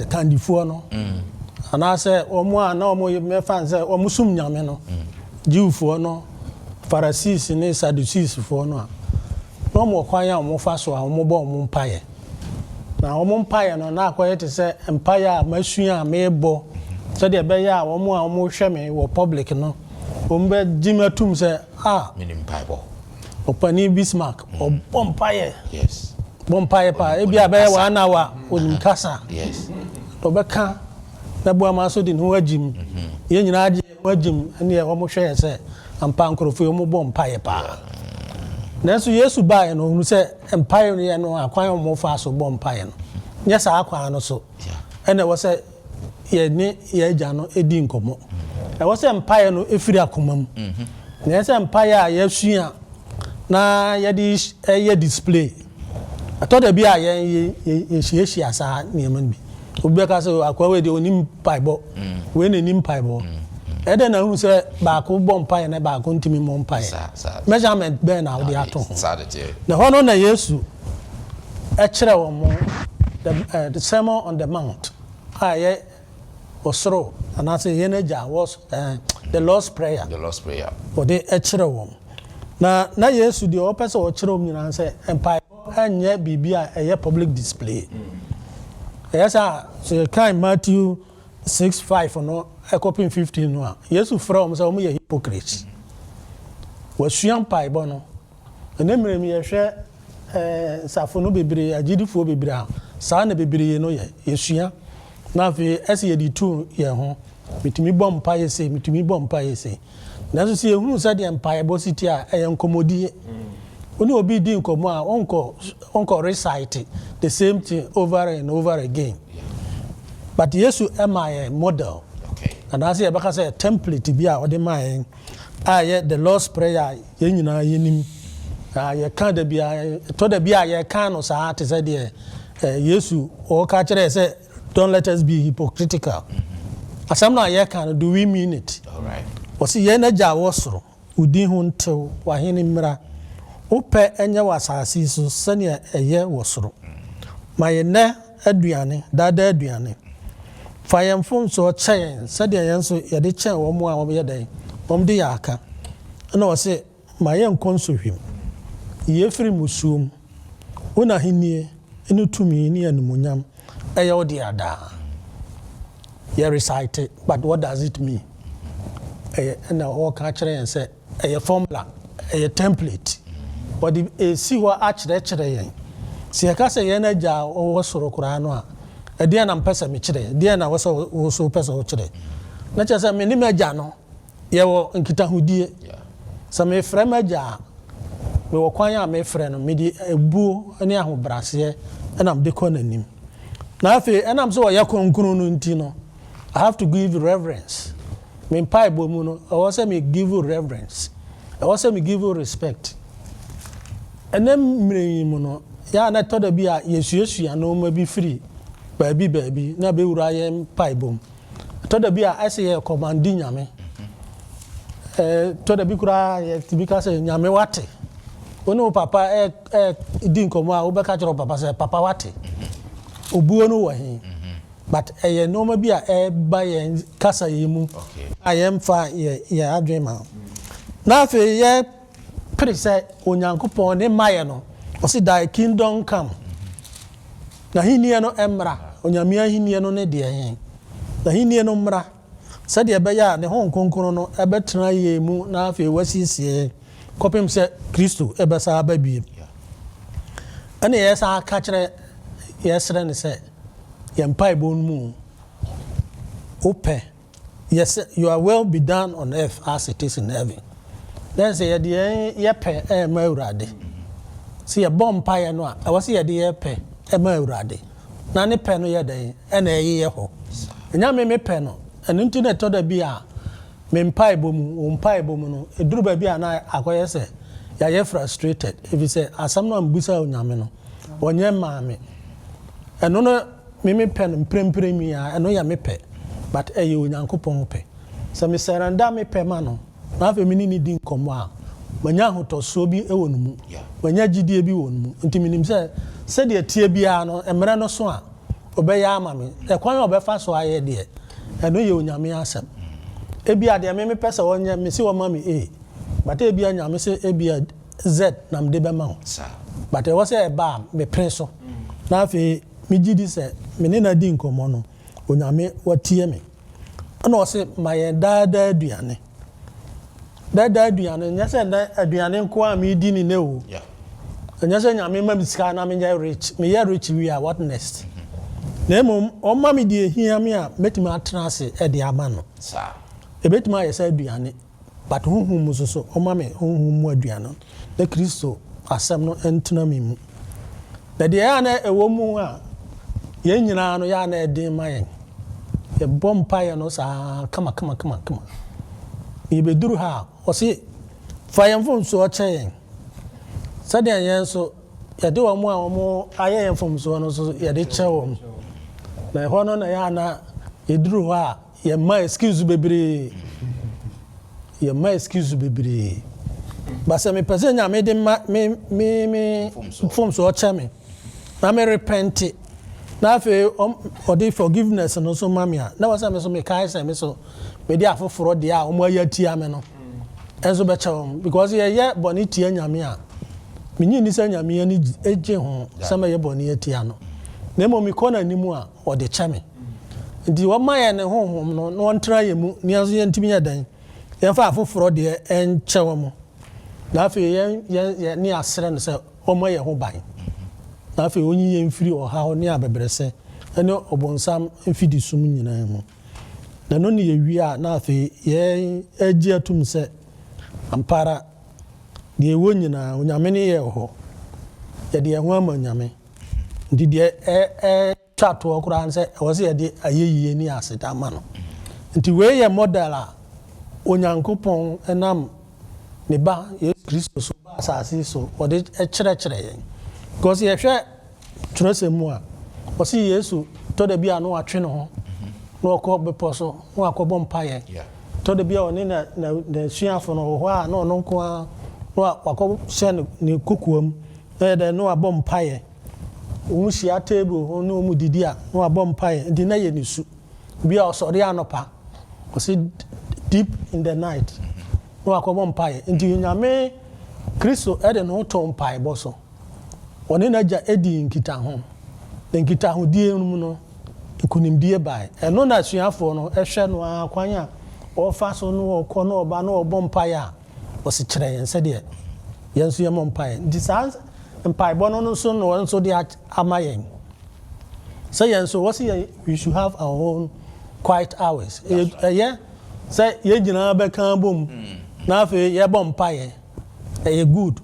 S2: kandifuo no ana se omo a na omo me fan se omo sum nyame no jiwfuo no Pharisees ne Sadducees fo no a no mo kwan ya omo fa so a omo bo omo mpaye na omo mpaye no na akoye te se mpaye a masua mebo se de be ya omo a omo hwe me wo public no omo be jimatum se
S1: mini mpaye bo
S2: opani Bismarck o mpaye
S1: yes
S2: bompaye pa e bia be wa na wa onim kasa
S1: yes
S2: to be kan na bo ama so di no agim ye nyina age agim ne e wo mo hwe se ampa nkrofo yo mo bompaye pa na so Yesu bae no hunu se empaye no ye no akwan mo fa so bompaye no nya sa akwan no so ene wo se ye ni ye agya no edi nkomo e wo se empaye no efiri akomam na se empaye a ye sua na ye di ye display atoda bi a ye hie asa niam bi obi ka se akwa we de onim paibo we na nim paibo ede na hu se ba ko bom pai na ba ko ntimi mo pai measurement be na odi ato na hono na Yesu e kire wo mo the sermon on the mount ye osoro and I say yenaja was the Lord's prayer odi e kire wo na Yesu de o pese o kire wo nyina se empai anye bibia eye public display yes so kind Matthew 6:5 no copy 15 no Yesu from so mo ye hypocrites wasuan paibo no enemre mi ye hwe safo no bebre agidifo bebre a saa na bebre no ye yesua na fe ese ye di tu ye ho mitimi bom pa ye se na so se ehunu se de paibo city a eye nkomodi oni obi di nkomo a onko recite the same thing over and over again but Yesu am a model and as ye baka say template bi a ode man ye the Lord's prayer ye nyina yenim ye kan da bia to da bia ye kan no sa te say de Yesu o ka kire say don't let us be hypocritical asam na ye kan do we mean it all right wasi ye na ja wosoro udi hu ntew wa hene mra ope enye wasasi so sene eye wosoro maye ne aduane dada aduane fayemfo so chen sede yenso ye de chen wo mo a wo ye den bom de yaka na wose maye nkonso hwim ye firi musuom una hinie enu tumi ni animunyam eye odi ada ye recite but what does it mean na o ka kire yen say eye formula eye template wɔde esi hɔ akyerɛkyerɛ yɛn si yɛka sɛ yɛn agya ɔwɔ soro koraa no a ɛdeɛ na mpɛ sɛ mekyerɛ deɛ na wɔsɛ wo so pɛ sɛ wokyerɛ na kyerɛ sɛ menim agya no yɛwɔ nkitahodie sɛ mefrɛ m agya a mewɔ kwan a mefrɛ no mede ebuo ne ahobraseɛ ɛna mede kɔ n'anim na afei ɛnam sɛ ɔyɛ kronkron no nti no I have to give reverence me mpaebɔ mu no ɛwɔ sɛ me give you reverence ɛwɔ sɛ me give you respect ɛnɛ mmerɛ yi mu no yɛa na ɛtɔ da bi a yɛsuasua nneɛma bi firi baabi na bɛwura yɛ mpaebɔ mu ɛtɔ da bi a ɛsɛ yɛ kɔmandi nyame ɛtɔ da bi koraa yɛtibi ka sɛ nyame wate wo ne wo papa di nkɔmmɔ a wobɛka kyerɛ wo papa sɛ papa wate obuo no wɔ he but ɛyɛ nneɛma bi a ɛba yɛn kasa yi mu a yɛmfa yɛ adwene ma na afei yɛ pere sɛ onyankopɔn ne mayɛ no ɔsi thy kingdom come na hinnie no mmra onyame ahinnie no ne deɛ yɛn na hinnie no mmra sɛdeɛ ɛbɛyɛ a ne ho nkonkron no ɛbɛtena yɛ mu na afei wasiesie kɔpem sɛ kristo ɛbɛsa aba biem ɛne yɛsa ka kyerɛ yɛsrɛ ne sɛ yɛn mpaebɔ no mu wopɛ yes your will be done on earth as it is in heaven then sɛ yɛde yɛpɛ ɛma awurade sɛ yɛbɔ mpaeɛ no a ɛwɔ sɛ yɛde yɛpɛ ɛma awurade na ne pɛ no yɛ dɛn ɛna ɛyɛ hɔ ɛnya me pɛ no ɛno nti na ɛtɔ da bi a me mpaebɔ mu wo mpaebɔ mu no ɛduru baabi a na akɔyɛ sɛ yɛayɛ frustrated ɛfiri sɛ asɛm no a mbusa onyame no wɔnyɛ maame ɛno no me pɛ no mprempren mi a ɛno yɛ me pɛ but ɛyɛ onyankopɔn pɛ sɛ mesɛrɛnda me pɛ ma no na afei me ne di nkɔmmɔ a manya ahotɔsoɔ bi wɔ no mu manya gyidie bi wɔ no mu nti menim sɛ sɛdeɛ tie biara no mmerɛ no so a ɔbɛyɛ ama me ɛkwan a ɔbɛfa so ayɛ deɛ ɛno yɛ onyame asɛm ebia deɛ me pɛ sɛ wɔnyɛ me si wɔma me a but ebia nyame sɛ ebia z na mede bɛma wo but ɛwɔ sɛ ɛba a mepere so na afei megye di sɛ me ne na di nkɔmmɔ no onyame watie me ɛna ɔse ma yɛn daadaa aduane nyɛ sɛ aduane nko a medi ne o ɛnyɛ sɛ nyame ma me sika na meyɛ rich wie a what next na mmom ɔma me deɛ hia me a mɛtumi atena ase ɛde ama no ɛbɛtumi ayɛ sɛ aduane but honhom mu so ɔma me honhom mu aduane na kristo asɛm no ɛntena me mu na deɛ ɛyɛ na ɛwɔ mu a yɛn nyinaa no yɛa na ɛden ma yɛn yɛbɔ mpaeɛ no saa kama yɛbɛduru ha a ɔse fa yɛn mfomsoɔ kyɛ yɛn sɛdeɛ yɛn nso yɛde wɔ mu a wɔn ayɛ yɛn mfomsoɔ no nso yɛde kyɛ wɔn na ɛhɔ no na yɛa na yɛduru hɔ a yɛmma excuse bebree basɛ mepɛ sɛ nyame de ma me mfomsoɔ kyɛ me na me repente na afei ɔde forgiveness no so ma me a na wɔsɛ me so mekae sɛ me so mede afoforɔ deɛ a ɔmo ayɛ tia me no ɛnso bɛkyɛ wɔn because yɛyɛ bɔne tia nyame a menyi ni sɛ nyame ani gye ho sɛ mɛyɛ bɔne atia no na mmom mekɔ n'anim a ɔde kyɛ me nti wɔma yɛ ne honhom no na wɔntena yɛ mu ne nso yɛntumi yɛ dan yɛmfa afoforɔ deɛ ɛnkyɛ wɔ mu na afei yɛn ne asrɛ no sɛ ɔmo yɛ ho ban na afei onyi yɛn mfiri ɔhaw ne abɛbrɛsɛ ɛne ɔbɔnsam mfidi sum nyinaa mu na no ne yɛwie a na afei yɛn agye atum sɛ ampara deɛ ɛwɔ nyinaa onyame ne yɛ hɔ yɛde yɛn ho ama nyame nti deɛ twa toɔ koraa sɛ ɛwɔ sɛ yɛde ayɛ yie ne aseda ama no nti wei yɛ model a onyankopɔn ɛnam ne ba yesu kristo so ba asase so ɔde kyerɛkyerɛ yɛn because yɛhwɛ twerɛsɛm mu a ɔse yesu tɔ da bi a na watwe ne ho na ɔkɔ bepɔ so na wakɔbɔ mpayɛ tɔ da bi a ɔne n'asuafo no wɔ hɔ a na ɔno nko a na wakɔhyɛ ne kokoam na yɛdɛ na wabɔ mpayɛ wɔn hyia table na wɔn didi a na wabɔ mpayɛ nti na yɛ ne su bi a ɔsɔre anɔpa ɔse deep in the night na wakɔbɔ mpayɛ nti nyame kristo ɛde ne ho tɔ mpaebɔ so ɔne n'agya edi nkitaho na nkitahodie mu no nkonimdie bae ɛno na asuafoɔ no ɛhwɛ no akwan a ɔfa so no ɔkɔ no ɔba no ɔbɔ mpaeɛ a ɔse kyerɛ yɛn sɛdeɛ yɛn so yɛ mo mpae nti saa mpaebɔ no nso no wɔn nso de ama yɛn sɛ yɛn so wɔsi we should have our own quiet hours ɛyɛ sɛ yɛn nyinaa bɛka bom na afei yɛbɔ mpaeɛ ɛyɛ good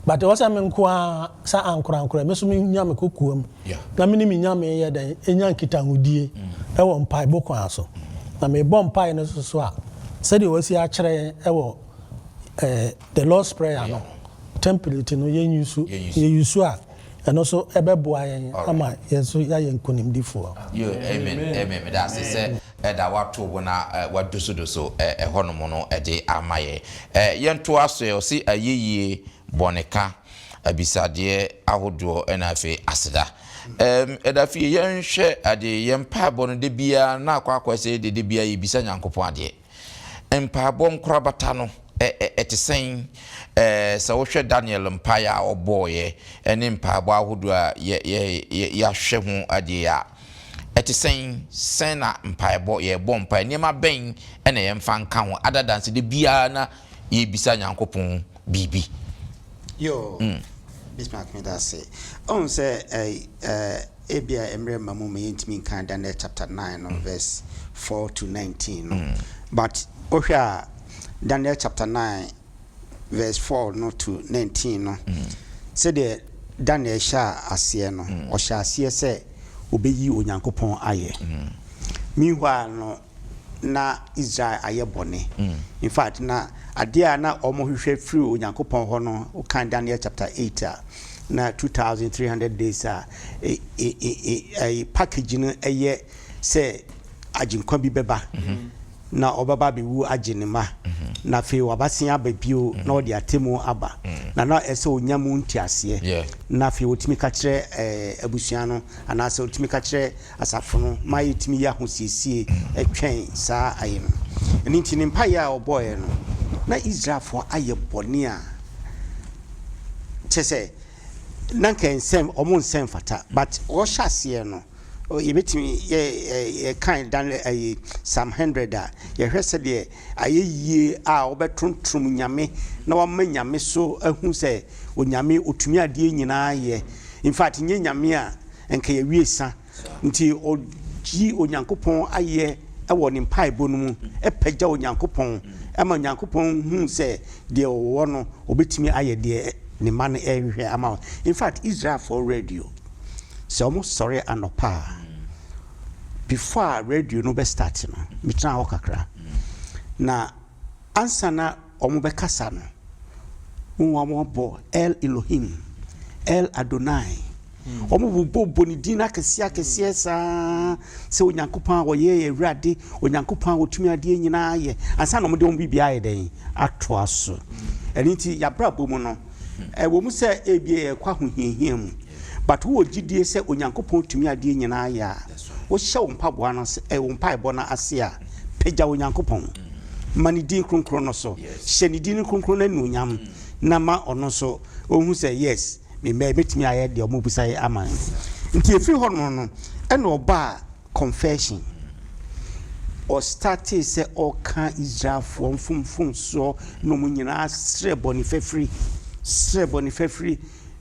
S2: but wɔsɛ me nko a sa ankorankora me so me nya me kokoam na me ni me nya me yɛ dɛn enya nkitahodie ɛwɔ mpaebɔ kwan so na me bɔ mpaeɛ no so a sɛdeɛ wɔsi akyerɛ ɛwɔ the Lord's Prayer no template no yɛn yusu a ɛno so ɛbɛboa yɛn ama yɛn so yɛayɛ nkonimdifoɔ
S1: amen that's say ɛda wato wo na wadoso ɛhɔnom no ɛde ama yɛ yɛn to aso yɛ si ayeye bɔneka abisadeɛ ahodoɔ ɛna afei aseda ɛda fi yɛn hwɛ ade yɛn paabɔ no de bia na akwa sɛ de bia yɛ bisa Nyankopɔn adeɛ mpaabɔ nkorabata no ɛtesɛn sɛ wohwɛ Daniel mpaeɛ a ɔbɔɔyɛ ɛne mpaabɔ ahodoɔ a yɛahwɛ ho adeɛ a ɛtesɛn na mpaebɔ yɛbɔ mpae nneɛma bɛn ɛna yɛmfa nka ho adadanse de biara na yɛbisa Nyankopɔn biribi
S5: yo bismarck me that say on say ebia emre mamu me yentimi kan Daniel chapter 9 no verse 4 to 19 no but ohwa Daniel chapter 9 verse 4 no to 19 no say the Daniel sha asie no o sha asie say obeyi Onyankopɔn aye meanwhile no na Israel aye bone in fact na adia na omo hwehwe free Onyankopɔn ho no kan Daniel chapter 8 na 2300 days a package no eye say aginkwa bi beba na obaba bi wu aginema na fe wabasen ababio na odi atemu aba na ese onyamu ntiase na fe otimi ka kire abusua no ana se otimi ka kire asafo no mai timi ya hosiesie etwen saa aye no eni ntini mpa ya oboye no na Israel for aye boni a chese nanka ensem omo nsem fata but o hyase no ye betimi ye kind dan Psalm 100 a ye hwese de ayeye a obetrontrom nyame na wa manyame so ahu se onyame otumi ade nyina ye in fact nye nyame a enka ye wiesa nti oji Onyankopɔn aye ewo ne mpaebo no mu epagya Onyankopɔn ama Onyankopɔn hu se de wo no obetimi aye de ne man ehwe ama in fact Israel for radio so almost sorry anopa before radio no be start no mitna ho kakra na answer na omo be kasa no won bo El Elohim El Adonai omo bo ni din akese sa se Onyankopɔn wo ye Awurade Onyankopɔn wo tumi ade nyina ye ansa na omo de omo bibia ye den ato aso eniti ya brabo mu no wo mu se ebie kwa ho hiehia mu but wo gidie se Onyankopɔn tumi ade nyina ya wo hye wo mpaboa no se wo mpaebo na ase a pagya Onyankopɔn mani din kronkron no so hye ni din kronkron na nunyam na ma ono so ohun se yes me betumi aye de omo busaye aman nti efi ho no ena oba confession or started say all can Israel from so no mu nyina sre boni fefri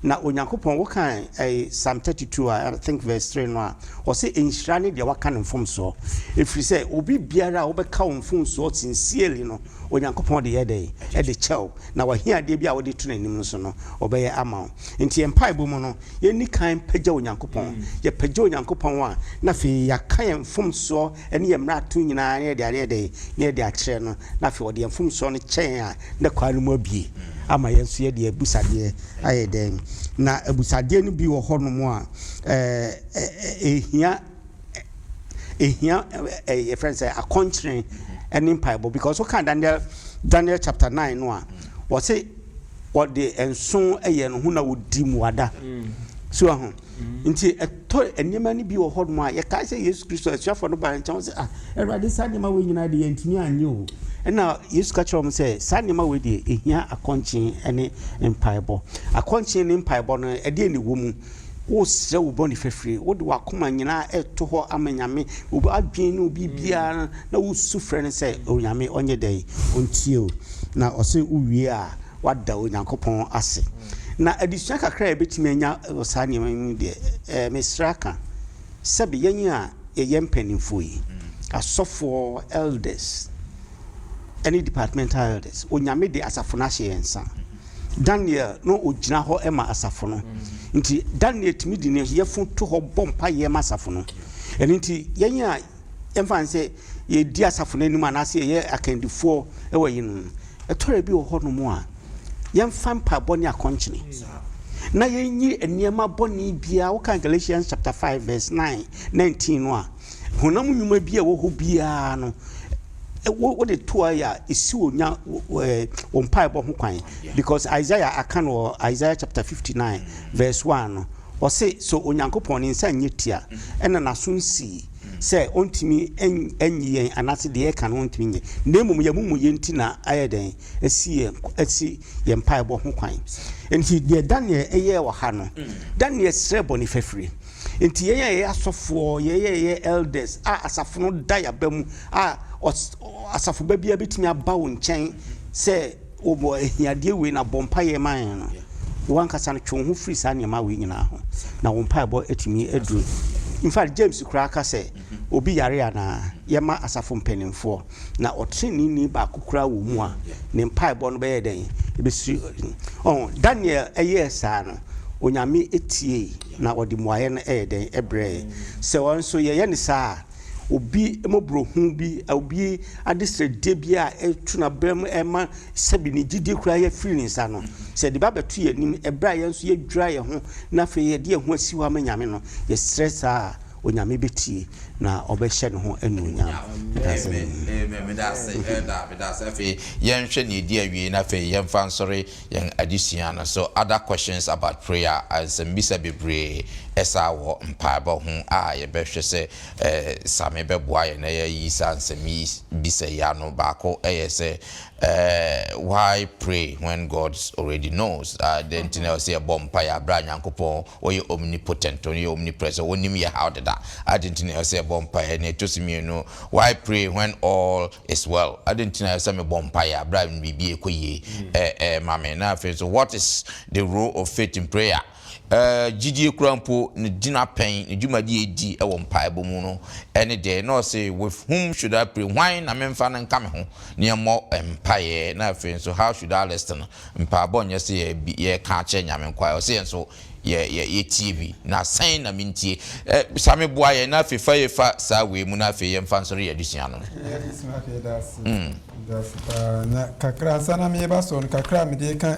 S5: na Onyankopɔn wo kan Psalm 32 I think verse 3 no o say enhyira ne de waka ne mfom so efiri say obi biara wo beka wo mfom so sincerely no Onyankopɔn de ye dey e de chew na wa hia de bia wo de to nanim so no obeye ama nti empaibo mu no ye ni kan pagya Onyankopɔn ye pagya Onyankopɔn wa na fe ya kan mfom so ene ye mra to nyina ne de are de ne de akere no na fe wo de mfom so no chen a na kwanu mu abie ama yenso ye de abusade aye den na abusade no bi wo ho no mu a ehia a friend say a country and empire because we can Daniel chapter 9 no a wo say what the enso eye no hu na wodi mu ada so ho nti eto enema ni bi wo ho no a ye ka say Jesus Christ asuafo no ba ncha wo say Erade sanema we nyina de yentimi anye o na Jesus ka chom say sanema we de ehia akonche ene empire akonche ne empire no e de ni wo mu wo sre wo boni fefre wo de wakoma nyina eto ho amanyame wo adwen no bibia na wo sufre ne say onyame onye dai ontie o na o say uwie a wada onyankopɔn ase na adisua kakra e betimi anya osane mu de mesraka sabe yenyi a ye mpanimfo yi asofo elders any departmental elders onyame de asafo na hye yensa Daniel no ogina ho ema asafo no nti Daniel timi di ne yefun to ho bompa ye ma asafo no nti yenyi a yemfa se ye di asafo no anim anase ye akandifo e wa yin etore bi wo ho no mu a yemfa mpa boni akonchene na yenyi eniema boni bia wo kan Galatians chapter 5 verse 19 no a honam nyuma bia wo ho bia no what the two ya is onya mpa bo ho kwan because Isaiah akan or Isaiah chapter 59 verse 1 or say so onyankopon ni nsa nyetia ena nasunsi say ontimi enyi anase de eka no ontimi nye nemum yamumu yenti na ayeden esi ye mpa bo ho kwan enti de Daniel eye wa ha no Daniel srebo ni fefiri enti ye asofo ye elders asafo no da ya bam asafo ba bia betimi aba wo nchen se obo ehiade we na bompa ye man no wankasa no twe ho free sa ne ma we nyina ho na wo mpa bo etimi aduru in fact James Kraka say obi yare ana yema asafo mpanimfo na otreni ni ba kokura wo mu a ne mpa bo no be ye den ebesi Daniel eye sa no onyame etie na odi muaye no den ebre se won so ye ne sa obi emobrohu bi obi adistre de bia etuna bem ema sabi ni gidi kura ye feelings ano se de babetu ye nim ebra ye nso ye dwura ye ho na fe ye de ye ho asiwa manyame no ye stress a onyame betie na obehye ne ho anunya
S1: me da say fe yen hwe ne di awie na fe yen fan sorry yen adisia no so other questions about prayer as mbisa bebre esa wo mpaaba ho a ye behwe se same beboa ye na ye yi sansemi bisa ya no baako say why pray when God already knows then tell say bompa ya bra nyankopon oye omnipotent oye omnipresent onim ye how did that I didn't know say bompa na to simi no why pray when all is well I didn't know say me bompa ya bra bibi ekoye mama na fe so what is the role of faith in prayer Gigi Crampo, Dina Pain, Jumadi D, a one piebo muno, any day, no say with whom should I pray? Wine, I mean, fan and come home near more empire, nothing. So, how should I listen? And Parbonia say, be ye can't change, I mean, quite saying so. Ye TV na sign na mintie same boy enough if fire fa sa we munafe yem fansori edition no
S4: that's na kakra sana me ba so kakra me de kan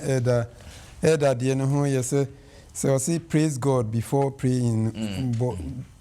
S4: eda de no ho yese so say praise God before praying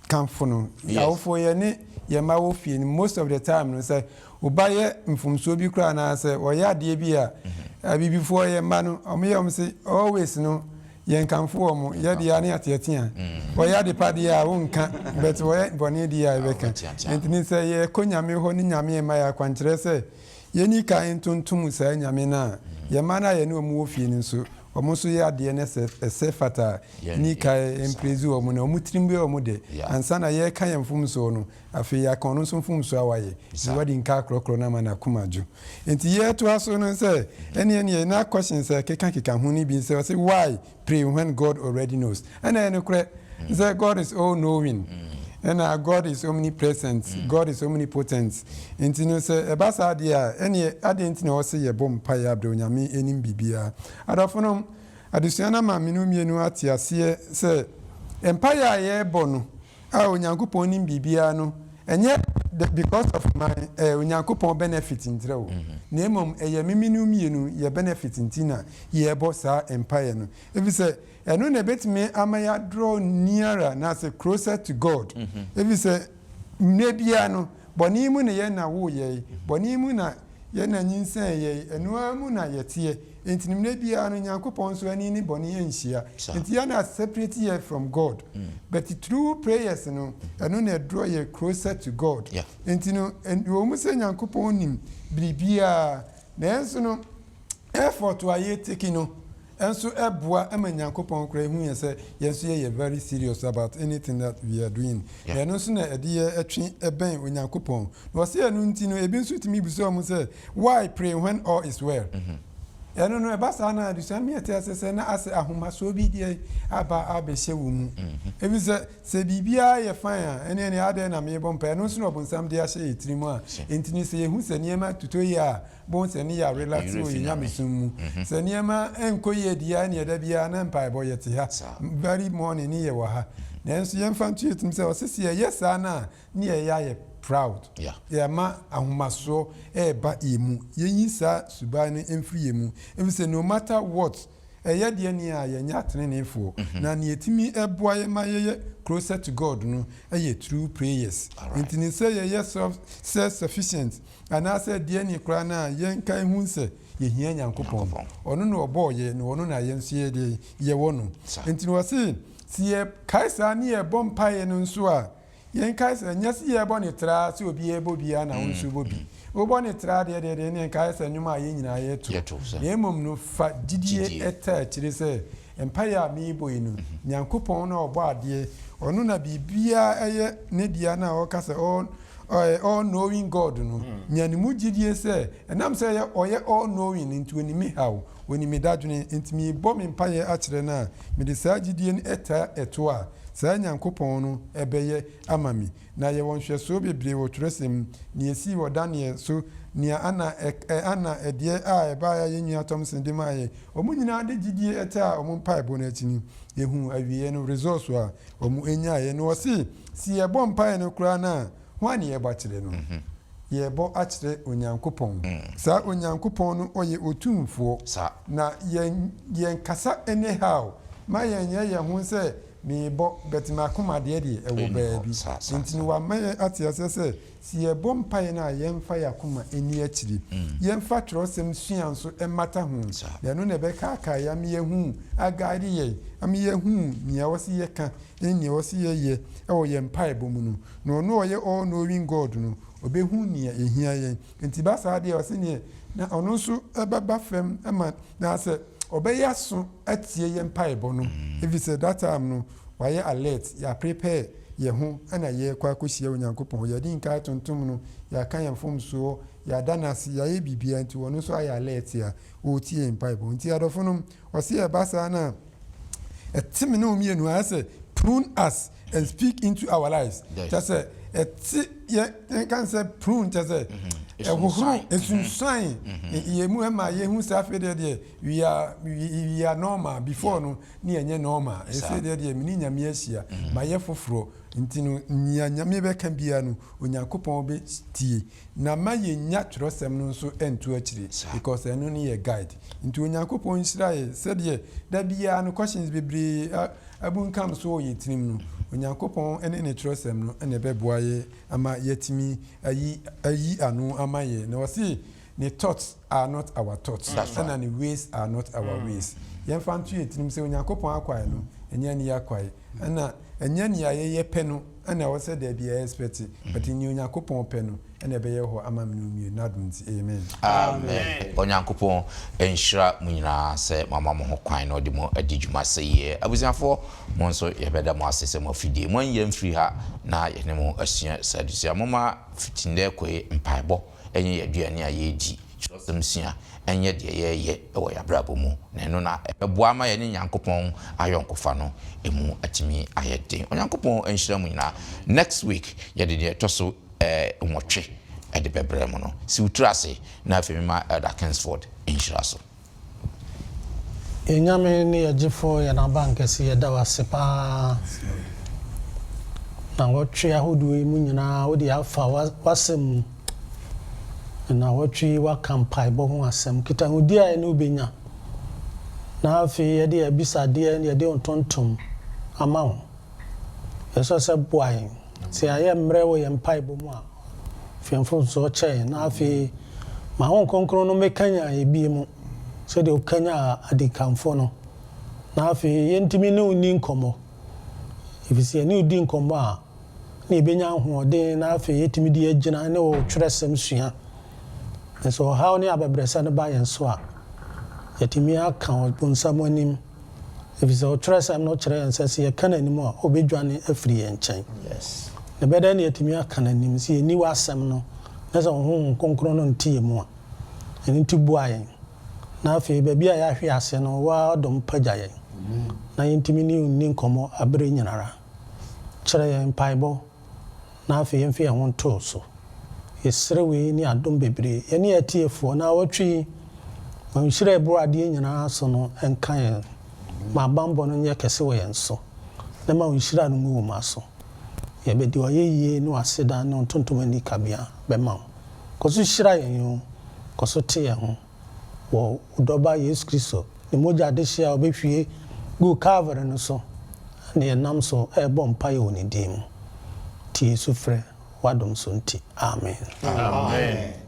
S4: kamfo no awfo ye ne ye ma wo fie most of the time no say obaye mfumso bi kra na say oya de bi a before ye ma no omye say always no yen kamfo omo ye de ya ne ateatea oya de pade a wonka but oya boni de ya beka entini say ye konyame ho ni nyame ma ya kwankyere say ye ni ka entontum say nyame na ye ma na ye ne omo wo fie ni so omo so ya de ne se fata ni ka emprezi omo na omo trimbe omo de ansa na ye ka yemfum so no afi ya kon no so mfum so awaye ni wadi nka krokro na mana kumaju enti ye to aso no say ene na question say keka ho ni bi say why pray when God already knows and ene kure say God is all knowing and God is omnipresent God is omnipotent enti no say e ba sa de a ene ade enti na o say ye bom pa ya abdo nyame enim bibia adafono adusuana ma minu mienu atiase say empire ye bono a onyankopon nim bibia no enye because of my onyankopon benefit ntreo na emom eye miminu mienu ye benefit ntina ye bo sa empire no if say eno na betime amaya draw nearer na say closer to God if say nebia no boni mu na ye na wo ye boni mu na ye na nyinsen ye eno amu na ye tie entinim nebia no nyankopon so ani ni boni enhia enti ya na separate ye from God but through prayers no eno na draw ye closer to God enti no wo mu se nyankopon nim bribia na enso no effort wa ye take no enso eboa ama nyankopon kra hu ye se yenso ye very serious about anything that we are doing eno so na ede ye atwi eben onyankopon no se enu nti no ebi nso timi biso mu se why pray when all is well ɛno no ɛba saa na adusua mi ɛte asese na ase ahomaso bi die aba abɛhyɛ wo mu ebi sɛ bibia yɛ fan a ɛne ne ade na me bɔ mpa ɛno nso na ɔbonsam de ahyɛ yɛtiri mu a entini sɛ yehu sɛ nneɛma tuto yi a bon sɛ ne yɛ relax wo yɛ nyamesum mu sɛ nneɛma ɛnkɔ yɛ dia ne ɛda bia na mpa ɛbɔ yɛ te ha very morning ne yɛ wɔ ha nanso yɛmfa nto yɛtum sɛ ɔsese yɛ saa na ne yɛ yɛ proud yɛma ahomasoɔ ɛɛba yɛ mu yɛnyi saa suban no ɛmfiri yɛ mu ɛfiri sɛ no matter what ɛyɛ deɛ ne a yɛnyɛ ateneneefoɔ na ne yɛtumi ɛboa yɛ ma yɛyɛ closer to God no ɛyɛ true prayers nti ne sɛ yɛyɛ self-sufficient anaasɛ deɛ ne koraa no a yɛnka hu sɛ yɛhia Nyankopɔn ɔno na ɔbɔɔ yɛ na ɔno na yɛn nso yɛde yɛwɔ no nti wɔ se si yɛkae saa ne yɛbɔ mpaeɛ no nso a yɛnkae sɛ nyɛ sɛ yɛbɔ ne tra sɛ obi yɛbɔ biara na wo nso bɔ bi wobɔ ne tra deɛ ne nkae sɛ nnwom a yɛn nyinaa yɛto na mmom no fa gyidie ɛta akyire sɛ mpaeɛ a meebɔ yi no Nyankopɔn na ɔbɔ adeɛ ɔno na biribiara ɛyɛ ne dea no a ɔka sɛ all knowing God no nyane mu gyidie sɛ ɛnam sɛ ɔyɛ all knowing nti onimi haw onimi dadwene nti meebɔ me mpaeɛ akyerɛ no a mede saa gyidie no ɛta ɛto a saa Nyankopɔn no ɛbɛyɛ ama me na yɛwɔ nhwɛsoɔ bebree wɔ Twerɛsɛm ne yɛsii wɔ Daniel so nea ana ɛdeɛ a ɛbaa yɛ nua Thompson de ma yɛ ɔmo nyinaa de gyidie ɛta a ɔmo mpaebɔ no akyi ni yɛhu awieɛ no resource a ɔmo ɛnyaeɛ no wɔse si yɛbɔ mpaeɛ no koraa no a ho a ne yɛbɔ akyerɛ no yɛbɔ akyerɛ Onyankopɔn saa Onyankopɔn no ɔyɛ otumfoɔ na yɛnkasa anyhow ma yɛnyɛ yɛn ho sɛ meebɔ bɛtuma akoma deɛ ɛwɔ baabi nti no wama yɛ ate asɛ sɛ si yɛbɔ mpaeɛ no a yɛmfa yɛ akoma ani akyiri yɛmfa Twerɛsɛm sua nso ɛmata ho ɛno na ɛbɛkaakae yɛ ama yɛhu agaade yɛ ama yɛhu nea wɔ se yɛka ne nea wɔ se yɛyɛ ɛwɔ yɛn mpaebɔ mu no na ɔno ɔyɛ all knowing God no ɔbɛhu nea ɛhia yɛn nti ba saa deɛ ɔse neɛ na ɔno nso ɛbɛba fam ama na sɛ ɔbɛyɛ aso atie yɛn mpaebɔ no ɛfiri sɛ that time no wayɛ alert yɛ prepare yɛ ho ɛna yɛkɔ akɔhyia Onyankopɔn yɛde nka tontom no yɛaka yɛn mfomsoɔ yɛada no ase yɛayɛ biribiara nti wɔno nso ayɛ alert a ɔretie yɛn mpaebɔ nti adɔfo no ɔse yɛba saa no a ɛteme ne ɔmienu ayɛ sɛ prune us and speak into our lives kyɛ sɛ ɛte yɛka sɛ prune kyɛ sɛ ɛhohoro esunsan yɛmu ɛma yɛhu saa afei deɛ we are normal before no ne yɛnyɛ normal ɛsɛ deɛ mene nyame ahyia ma yɛ foforɔ nti no nea nyame bɛka bia no Onyankopɔn bɛtie na ma yɛnya Twerɛsɛm no nso ɛnto akyire because ɛno ne yɛ guide nti Onyankopɔn nhyira yɛ sɛdeɛ da biara no questions bebree abunkam so wɔ yɛ tirim no Onyankopɔn ɛne ne Twerɛsɛm no ɛna ɛbɛboa yɛ ama yɛtumi ayi ano ama yɛ na wɔse ne thoughts are not our thoughts ɛna ne ways are not our ways yɛmfa nto yɛ tirim sɛ Onyankopɔn akwae no ɛnyɛ ne yɛakwae ɛna ɛnyɛ ne yɛyɛ pɛ no ɛna ɛwɔ sɛ daabi yɛ expect but ne Onyankopɔn pɛ no ɛna ɛbɛyɛ hɔ ama me no mmie n'adom nti amen
S1: Onyankopɔn ɛnhyira mu nyinaa sɛ mama mo ho kwan na ɔde mo adi dwuma sɛ yɛ abusuafoɔ mo nso yɛbɛda mo ase sɛ mo afidie mo anyɛ mfiri ha na yɛne mo asua sɛ adusua moma fitindɛ kɔɛ mpaebɔ ɛnyɛ yɛaduane a yɛdi Twerɛsɛm sua ɛnyɛ deɛ yɛyɛ ɛwɔ yɛabrabɔ mu na ɛno na ɛbɛboa ma yɛne Nyankopɔn ayɔnkofa no ɛmu atumi ayɛ den Onyankopɔn ɛnhyira mu nyinaa next week yɛde deɛ ɛtɔ so nwɔtwe ɛde bɛbrɛ mu no si wotiri ase na afei ma Elder Kingsford nhyira so
S2: ɛnyame ne yɛgyefo yɛnaba nkɛse yɛda wase paa na wɔtwe ahodoɔ yi mu nyinaa wode afa wasɛm mu na wɔtwe waka mpaebɔ ho asɛm kitahodi a ɛne wobɛnya na afei yɛde abisadeɛ ne yɛde ntontom ama wo yɛsɛ sɛ boa yɛn sɛ ayɛ mmerɛ wɔ yɛn mpaebɔ mu a fiɛmfo nso kyɛn na afei ma ho nkronkron no mekanya ebie mu sɛdeɛ wokanya adikamfo no na afei yɛntimi ne woni nkɔmmɔ ɛfisɛ ne wodi nkɔmmɔ a ne yɛbɛnya ahoɔden na afei yɛtumi de agyina ne wɔ Twerɛsɛm sua nso ɔhaw ne abɛbrɛsɛ no ba yɛn so a yɛtumi aka ɔbonsam anim ɛfisɛ Twerɛsɛm no kyerɛ yɛn sɛ sɛ yɛka n'anim a ɔbɛdwane afiri yɛn nkyɛn na bɛdɛ ne yɛtumi aka n'anim sɛ yɛni w'asɛm no na sɛ ɔho nkronkron no nte yɛ mu a ɛno nti boa yɛn na afei baabi a yɛahwe ase no wa dom pagya yɛn na yɛntimi ne unni nkɔmmɔ abere nyinara kyerɛ yɛn mpaebɔ na afei yɛmfi yɛn ho ntoo so yɛsrɛ wei ne adom bebree yɛne yɛtiefoɔ na wɔtwe ma nhyira ɛboro adeɛ nyinaa so no ɛnka yɛn ma abambɔ no nyɛ kɛse wɔ yɛn so na ma nhyira no mu wɔ ma so yɛbɛdi ɔyɛ yie ne waseda ne ntontom ani kabea bɛma wo kɔ so hyira yɛn o kɔ so te yɛn ho wɔ dɔba Yesu Kristo ne mogya adehyɛ a wɔbɛhwie gu Calvary no so ne yɛnam so ɛbɔ mpaeɛ wɔ ne din mu tie Yesu frɛ wadom so nti amen.
S3: Amen.